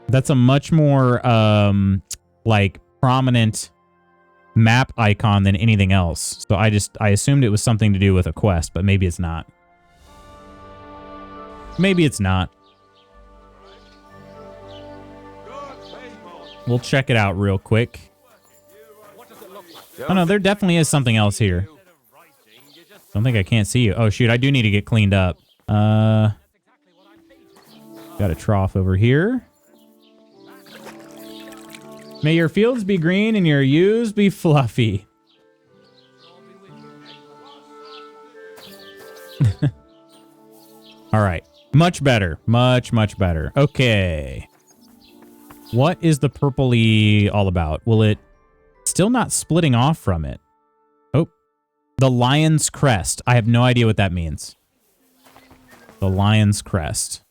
That's a much more like prominent map icon than anything else. So I assumed it was something to do with a quest, but maybe it's not. Maybe it's not. We'll check it out real quick. Oh no, there definitely is something else here. Don't think I can't see you. Oh shoot, I do need to get cleaned up. Got a trough over here. May your fields be green and your ewes be fluffy. All right. Much better. Much, much better. Okay. What is the purpley all about? Will it still not splitting off from it? Oh, the lion's crest. I have no idea what that means. The lion's crest.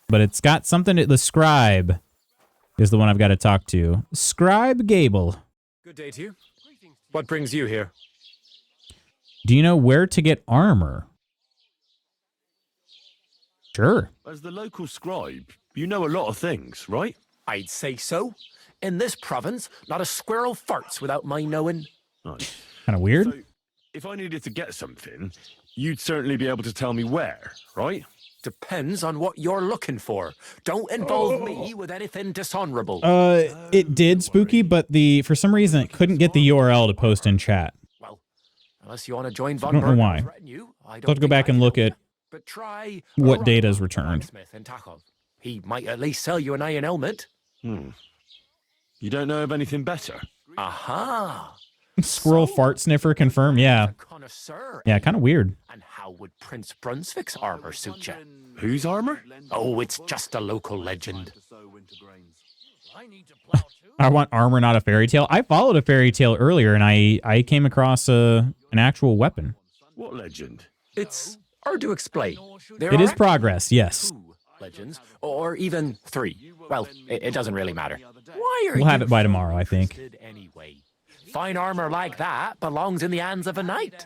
But it's got something to the scribe. is the one I've got to talk to. Scribe Gable. Good day to you. What brings you here? Do you know where to get armor? Sure. As the local scribe, you know a lot of things, right? I'd say so. In this province, not a squirrel farts without my knowing. Nice. Kind of weird. So, if I needed to get something, you'd certainly be able to tell me where, right? Depends on what you're looking for. Don't involve me with anything dishonorable. It did, Spooky, but for some reason it couldn't get the URL to post in chat. Well, unless you want to join Von I don't know why. I I'll have to go back and look at but try what data is returned. In he might at least sell you an iron helmet. You don't know of anything better? Aha! Squirrel fart sniffer confirm. Yeah. Yeah, kind of weird. And how would Prince Brunswick's armor suit you? Whose armor? Oh, it's just a local legend. I want armor, not a fairy tale. I followed a fairy tale earlier, and I came across an actual weapon. What legend? It's hard to explain. It is progress, yes. 2 legends, or even 3. Well, it doesn't really matter. Why are We'll have it by tomorrow, I think. Anyway, fine armor like that belongs in the hands of a knight.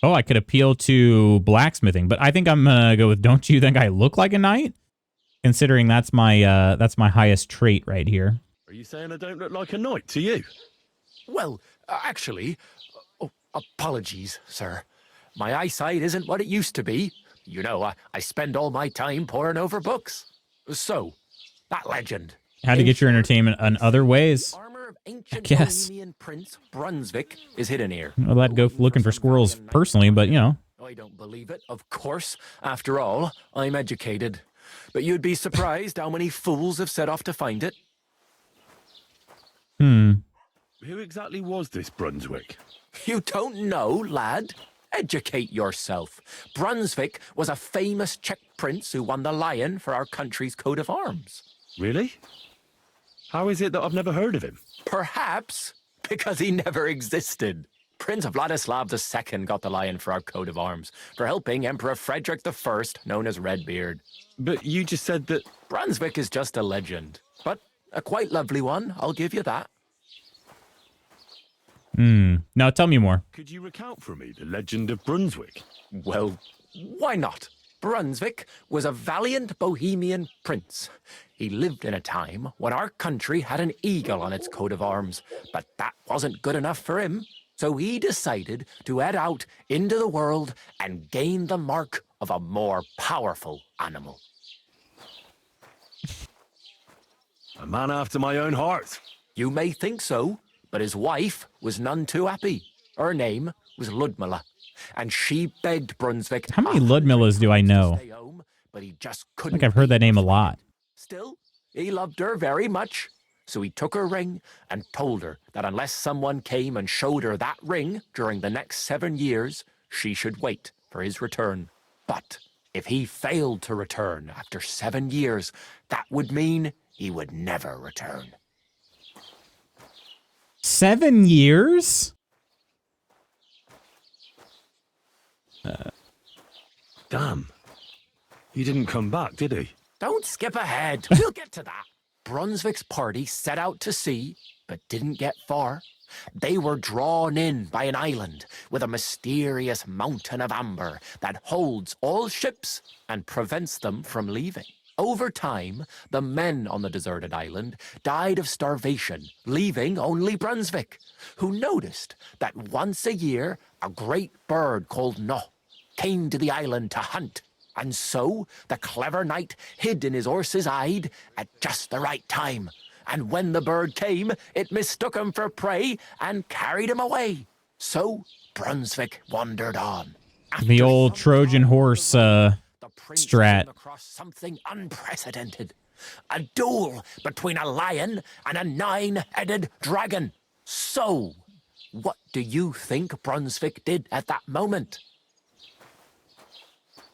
Oh, I could appeal to blacksmithing, but I think I'm gonna go with don't you think I look like a knight? Considering that's my highest trait right here. Are you saying I don't look like a knight to you? Well, actually, apologies, sir. My eyesight isn't what it used to be. You know, I spend all my time poring over books. So, that legend. How to get your entertainment in other ways. Armor of ancient Yes. Bohemian Prince Brunswick is hidden here. Well, I'd go looking for squirrels personally, but you know. I don't believe it, of course. After all, I'm educated. But you'd be surprised how many fools have set off to find it. Who exactly was this Brunswick? You don't know, lad? Educate yourself. Brunswick was a famous Czech prince who won the lion for our country's coat of arms. Really? How is it that I've never heard of him? Perhaps because he never existed. Prince Vladislav II got the lion for our coat of arms for helping Emperor Frederick I, known as Redbeard. But you just said that... Brunswick is just a legend, but a quite lovely one, I'll give you that. Now tell me more. Could you recount for me the legend of Brunswick? Well, why not? Brunswick was a valiant Bohemian prince. He lived in a time when our country had an eagle on its coat of arms, but that wasn't good enough for him. So he decided to head out into the world and gain the mark of a more powerful animal. A man after my own heart. You may think so, but his wife was none too happy. Her name was Ludmilla, and she begged Brunswick. How many Ludmillas do I know? But he just I couldn't. think I've heard that name a lot. Still, he loved her very much. So he took her ring and told her that unless someone came and showed her that ring during the next 7 years, she should wait for his return. But if he failed to return after 7 years, that would mean he would never return. 7 years? Damn. He didn't come back, did he? Don't skip ahead. We'll get to that. Brunswick's party set out to sea, but didn't get far. They were drawn in by an island with a mysterious mountain of amber that holds all ships and prevents them from leaving. Over time, the men on the deserted island died of starvation, leaving only Brunswick, who noticed that once a year a great bird called No came to the island to hunt. And so the clever knight hid in his horse's hide at just the right time. And when the bird came, it mistook him for prey and carried him away. So Brunswick wandered on. The old Trojan horse strat. Across something unprecedented. A duel between a lion and a 9-headed dragon. So, what do you think Brunswick did at that moment?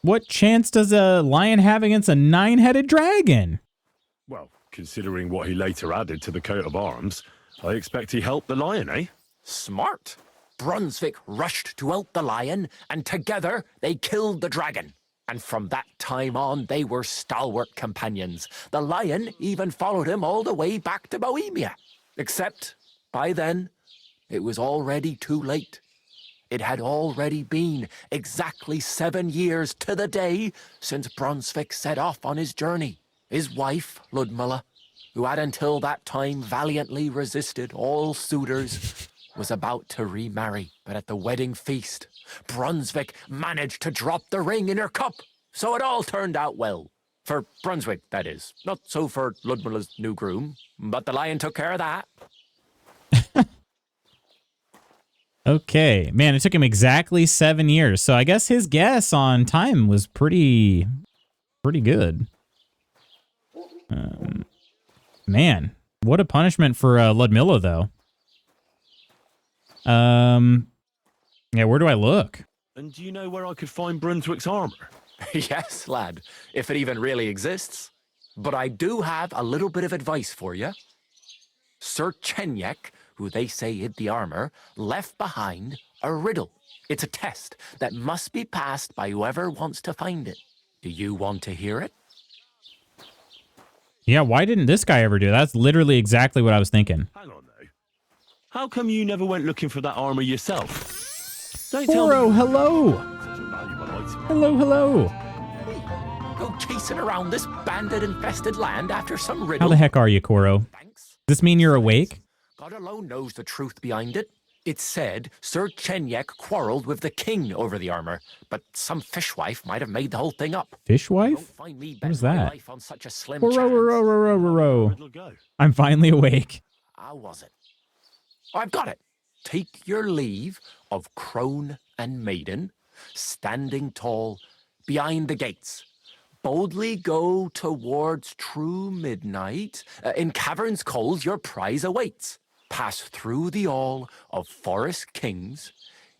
What chance does a lion have against a 9-headed dragon? Well, considering what he later added to the coat of arms, I expect he helped the lion, eh? Smart. Brunswick rushed to out the lion, and together they killed the dragon. And from that time on, they were stalwart companions. The lion even followed him all the way back to Bohemia. Except, by then, it was already too late. It had already been exactly 7 years to the day since Brunswick set off on his journey. His wife, Ludmilla, who had until that time valiantly resisted all suitors, was about to remarry. But at the wedding feast, Brunswick managed to drop the ring in her cup, so it all turned out well. For Brunswick, that is. Not so for Ludmilla's new groom, but the lion took care of that. Okay. Man, it took him exactly 7 years. So I guess his guess on time was pretty good. Man, what a punishment for Ludmilla, though. Yeah, where do I look? And do you know where I could find Brunswick's armor? Yes, lad, if it even really exists. But I do have a little bit of advice for you. Sir Chenyek, who they say hid the armor, left behind a riddle. It's a test that must be passed by whoever wants to find it. Do you want to hear it? Yeah, why didn't this guy ever do it? That's literally exactly what I was thinking. Hang on, though. How come you never went looking for that armor yourself? Don't tell me. Oro, hello! Hello, hello! Go chasing around this bandit-infested land after some riddle? How the heck are you, Koro? Thanks. Does this mean you're awake? God alone knows the truth behind it. It's said Sir Chenyek quarreled with the king over the armor, but some fishwife might have made the whole thing up. Fishwife? Don't find me What is betting my that? life on such a slim Oro, chance. oro, oro, oro. Where'd it go? I'm finally awake. How was it? Oh, I've got it. Take your leave of crone and maiden, standing tall behind the gates. Boldly go towards true midnight. In caverns cold your prize awaits. Pass through the all of forest kings,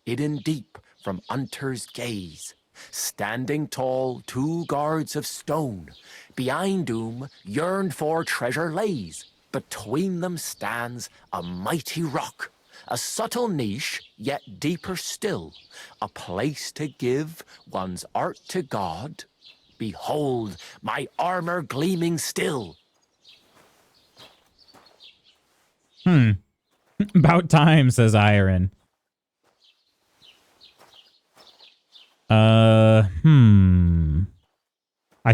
hidden deep from hunter's gaze. Standing tall, 2 guards of stone, behind whom yearned for treasure lays. Between them stands a mighty rock, a subtle niche, yet deeper still, a place to give one's art to God. Behold, my armor gleaming still. About time, says Iron. I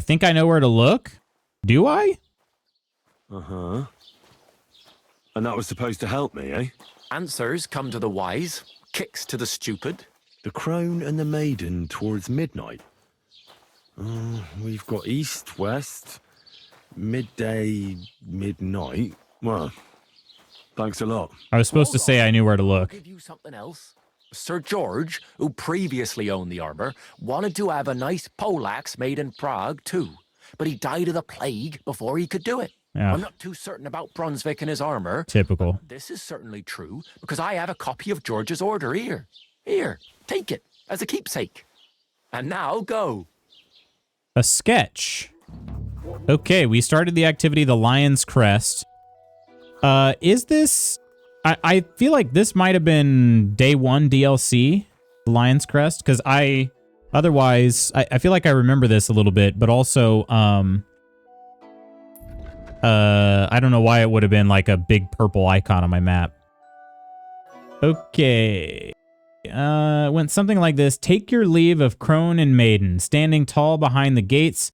think I know where to look. Do I? Uh-huh. And that was supposed to help me, eh? Answers come to the wise, kicks to the stupid. The crone and the maiden towards midnight. We've got east, west, midday, midnight. Well, thanks a lot. I was supposed to say I knew where to look. I'll give you something else. Sir George, who previously owned the armor, wanted to have a nice poleaxe made in Prague too, but he died of the plague before he could do it. Yeah. I'm not too certain about Brunswick and his armor. Typical. This is certainly true, because I have a copy of George's order here. Here, take it as a keepsake. And now go. A sketch. Okay, we started the activity, the Lion's Crest. Is this... I feel like this might have been day 1 DLC, the Lion's Crest, because otherwise, I feel like I remember this a little bit, but also, I don't know why it would have been like a big purple icon on my map. Okay. Went something like this. Take your leave of crone and maiden, standing tall behind the gates.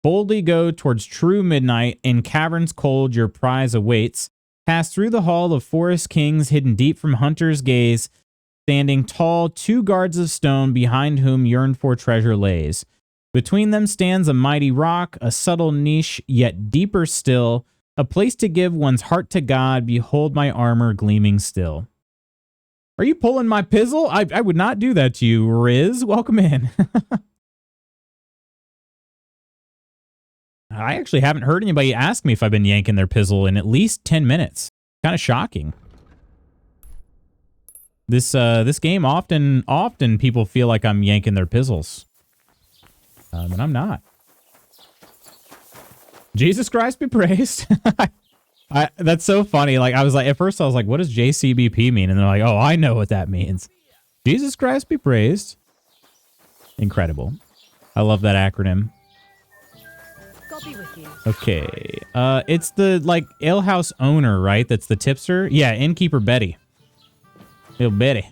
Boldly go towards true midnight. In caverns cold your prize awaits. Pass through the hall of forest kings, hidden deep from hunter's gaze. Standing tall, 2 guards of stone, behind whom yearned for treasure lays. Between them stands a mighty rock, a subtle niche, yet deeper still. A place to give one's heart to God. Behold my armor gleaming still. Are you pulling my pizzle? I would not do that to you, Riz. Welcome in. I actually haven't heard anybody ask me if I've been yanking their pizzle in at least 10 minutes. Kind of shocking. This game often people feel like I'm yanking their pizzles. And I'm not. Jesus Christ be praised. That's so funny. Like, I was like, at first I was like, what does JCBP mean? And they're like, oh, I know what that means. Jesus Christ be praised. Incredible. I love that acronym. God be with you. Okay. It's the, like, alehouse owner, right? That's the tipster? Yeah, innkeeper Betty. Little Betty.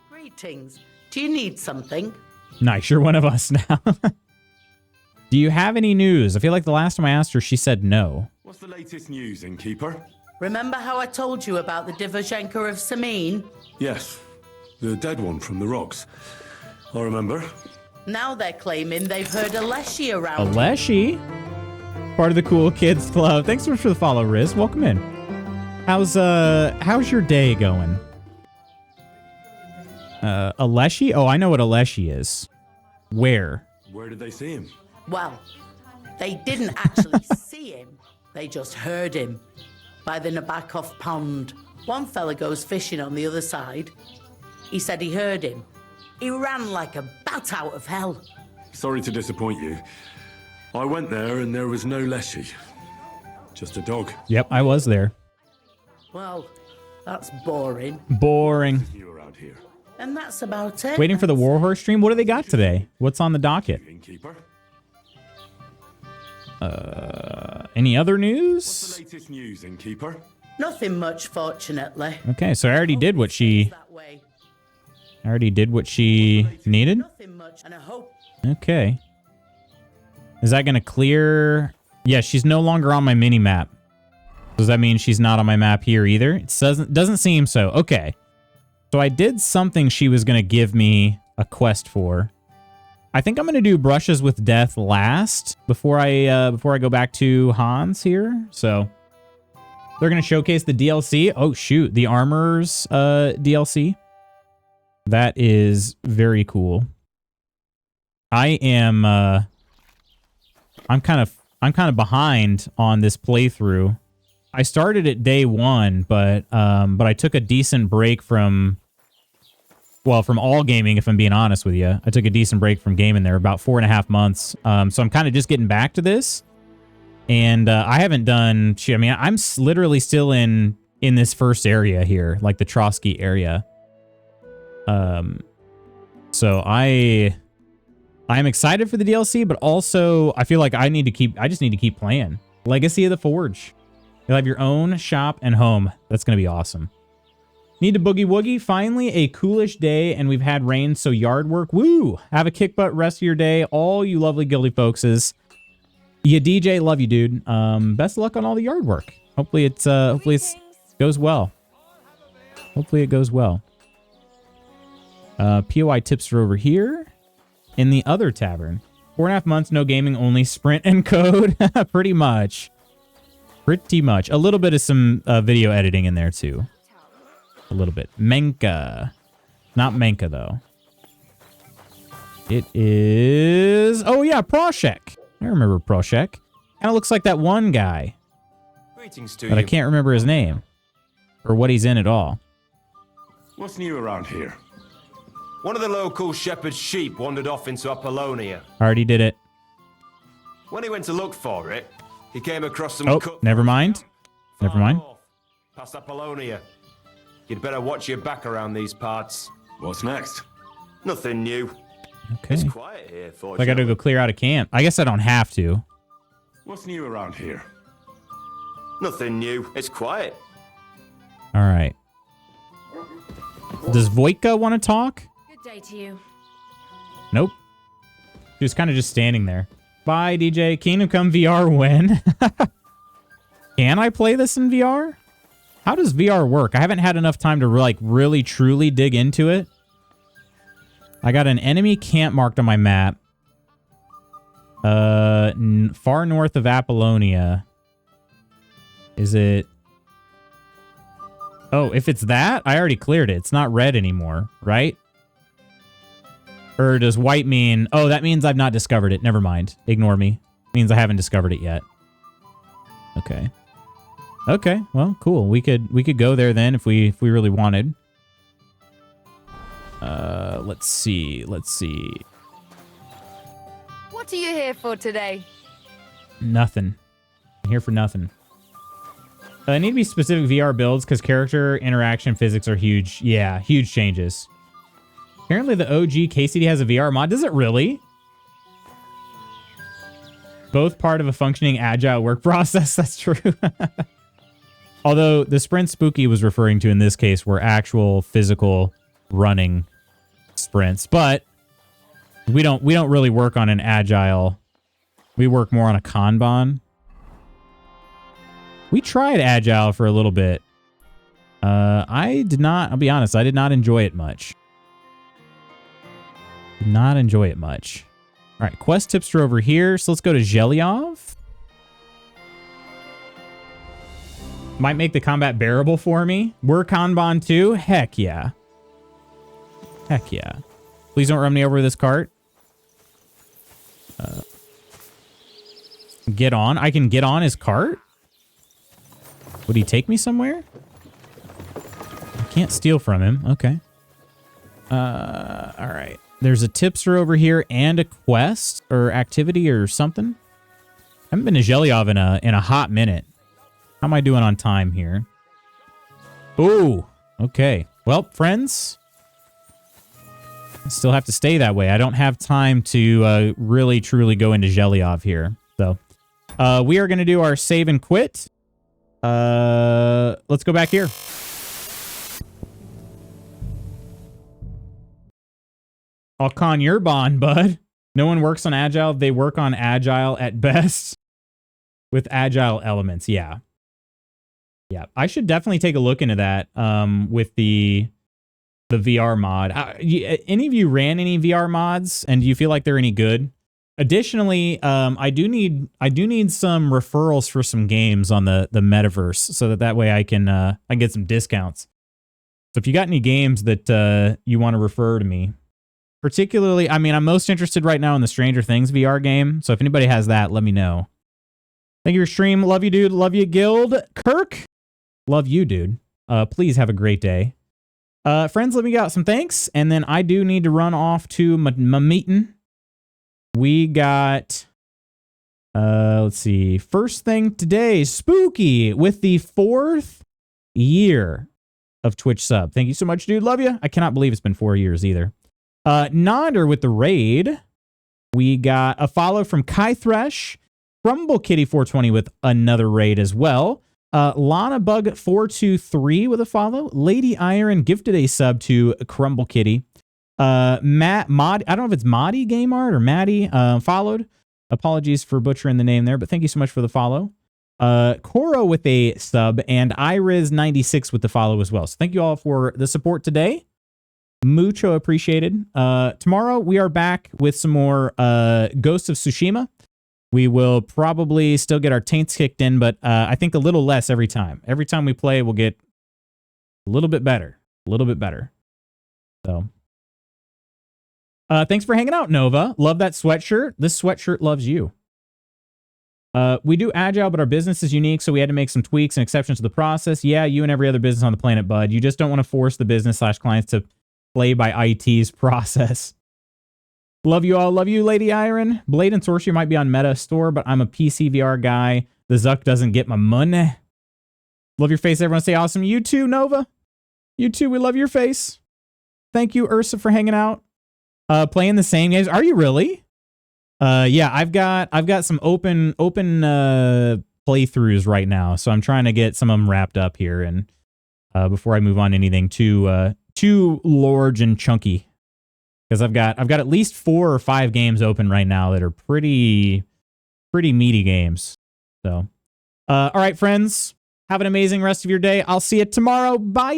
Greetings. Do you need something? Nice, you're one of us now. Do you have any news? I feel like the last time I asked her, she said no. What's the latest news, innkeeper? Remember how I told you about the Divishenka of Semine? Yes, the dead one from the rocks. I remember. Now they're claiming they've heard a Leshy around. A Leshy? Part of the cool kids club. Thanks so much for the follow, Riz. Welcome in. How's your day going? A Leshy? Oh, I know what a Leshy is. Where? Where did they see him? Well, they didn't actually see him. They just heard him. By the Nabokov pond. One fella goes fishing on the other side. He said he heard him. He ran like a bat out of hell. Sorry to disappoint you. I went there and there was no Leshy. Just a dog. Yep, I was there. Well, that's boring. Boring. You around here. And that's about it. Waiting for the Warhorse stream? What do they got today? What's on the docket? Innkeeper. Any other news? What's the latest news, innkeeper? Nothing much, fortunately. Okay, so I already did what she... That way. I already did what she needed? Nothing much, and I hope. Okay. Is that going to clear... Yeah, she's no longer on my mini-map. Does that mean she's not on my map here either? It doesn't seem so. Okay. So I did something she was going to give me a quest for. I think I'm going to do Brushes with Death last before I go back to Hans here. So they're going to showcase the DLC. Oh, shoot. The Armor's DLC. That is very cool. I'm kind of behind on this playthrough. I started at day 1, but I took a decent break from all gaming, if I'm being honest with you. I took a decent break from gaming there, about 4.5 months. So I'm kind of just getting back to this. And I haven't done... I mean, I'm literally still in this first area here, like the Trotsky area. So I'm excited for the DLC, but also I feel like I just need to keep playing. Legacy of the Forge. You'll have your own shop and home. That's going to be awesome. Need to boogie woogie. Finally, a coolish day, and we've had rain, so yard work. Woo! Have a kick butt rest of your day. All you lovely guilty folkses. Yeah, DJ, love you, dude. Best of luck on all the yard work. Hopefully it goes well. Hopefully it goes well. POI tips are over here. In the other tavern. 4.5 months, no gaming, only sprint and code. Pretty much. Pretty much. A little bit of some video editing in there, too. A little bit. Menka. Not Menka, though. It is... Oh, yeah, Proshek. I remember Proshek. Kind of looks like that one guy. Greetings to but you. I can't remember his name. Or what he's in at all. What's new around here? One of the local shepherd's sheep wandered off into Apollonia. Already did it. When he went to look for it, he came across some... Oh, never mind. Never mind. North, past Apollonia. You'd better watch your back around these parts. What's next? Nothing new. Okay. It's quiet here, So I gotta go clear out a camp. I guess I don't have to. What's new around here? Nothing new. It's quiet. All right. Does Voitka want to talk? Good day to you. Nope. She was kind of just standing there. Bye, DJ. Kingdom Come VR when? Can I play this in VR? How does VR work? I haven't had enough time to really truly dig into it. I got an enemy camp marked on my map. Far north of Apollonia. Is it... Oh, if it's that, I already cleared it. It's not red anymore, right? Or does white mean... Oh, that means I've not discovered it. Never mind. Ignore me. Means I haven't discovered it yet. Okay. Okay, well, cool. We could go there then if we really wanted. Let's see. What are you here for today? Nothing. I'm here for nothing. I need to be specific VR builds because character interaction physics are huge. Yeah, huge changes. Apparently the OG KCD has a VR mod. Does it really? Both part of a functioning agile work process. That's true. Although the sprint Spooky was referring to in this case were actual physical running sprints, but we don't really work on an agile. We work more on a Kanban. We tried agile for a little bit. I did not, I'll be honest, I did not enjoy it much. Did not enjoy it much. All right, quest tips are over here, so let's go to Zhelyov. Might make the combat bearable for me. We're Kanban too? Heck yeah. Heck yeah. Please don't run me over with this cart. Get on. I can get on his cart? Would he take me somewhere? I can't steal from him. Okay. All right. There's a tipster over here and a quest or activity or something. I haven't been to Zhelyov in a hot minute. How am I doing on time here? Ooh. Okay. Well, friends. Still have to stay that way. I don't have time to really, truly go into Zhelyov here. So, we are going to do our save and quit. Let's go back here. I'll con your bond, bud. No one works on Agile. They work on Agile at best with Agile elements. Yeah. Yeah. I should definitely take a look into that with the VR mod. Any of you ran any VR mods, and do you feel like they're any good? Additionally, I do need some referrals for some games on the metaverse, so that way I can get some discounts. So if you got any games that you want to refer to me, particularly, I mean, I'm most interested right now in the Stranger Things VR game. So if anybody has that, let me know. Thank you for your stream. Love you, dude. Love you, Guild. Kirk, love you, dude. Please have a great day. Friends, let me get out some thanks, and then I do need to run off to my meeting. We got, let's see, first thing today, Spooky with the 4th year of Twitch sub. Thank you so much, dude. Love you. I cannot believe it's been 4 years either. Nonder with the raid. We got a follow from Kai Thresh. Crumble Kitty 420 with another raid as well. Lana Bug 423 with a follow. Lady Iron gifted a sub to Crumble Kitty. Matt Mod, I don't know if it's Madi Game Art or Maddie followed. Apologies for butchering the name there, but thank you so much for the follow. Koro with a sub and Iriz96 with the follow as well. So thank you all for the support today. Mucho appreciated. Tomorrow we are back with some more Ghosts of Tsushima. We will probably still get our taints kicked in, but I think a little less every time. Every time we play, we'll get a little bit better. A little bit better. So, thanks for hanging out, Nova. Love that sweatshirt. This sweatshirt loves you. We do Agile, but our business is unique, so we had to make some tweaks and exceptions to the process. Yeah, you and every other business on the planet, bud. You just don't want to force the business/clients to play by IT's process. Love you all. Love you, Lady Iron. Blade and Sorcery might be on Meta Store, but I'm a PC VR guy. The Zuck doesn't get my money. Love your face, everyone. Stay awesome. You too, Nova. You too. We love your face. Thank you, Ursa, for hanging out. Playing the same games. Are you really? Yeah, I've got some open playthroughs right now, so I'm trying to get some of them wrapped up here, and before I move on to anything too large and chunky. Because I've got at least 4 or 5 games open right now that are pretty meaty games. So, all right, friends, have an amazing rest of your day. I'll see you tomorrow. Bye.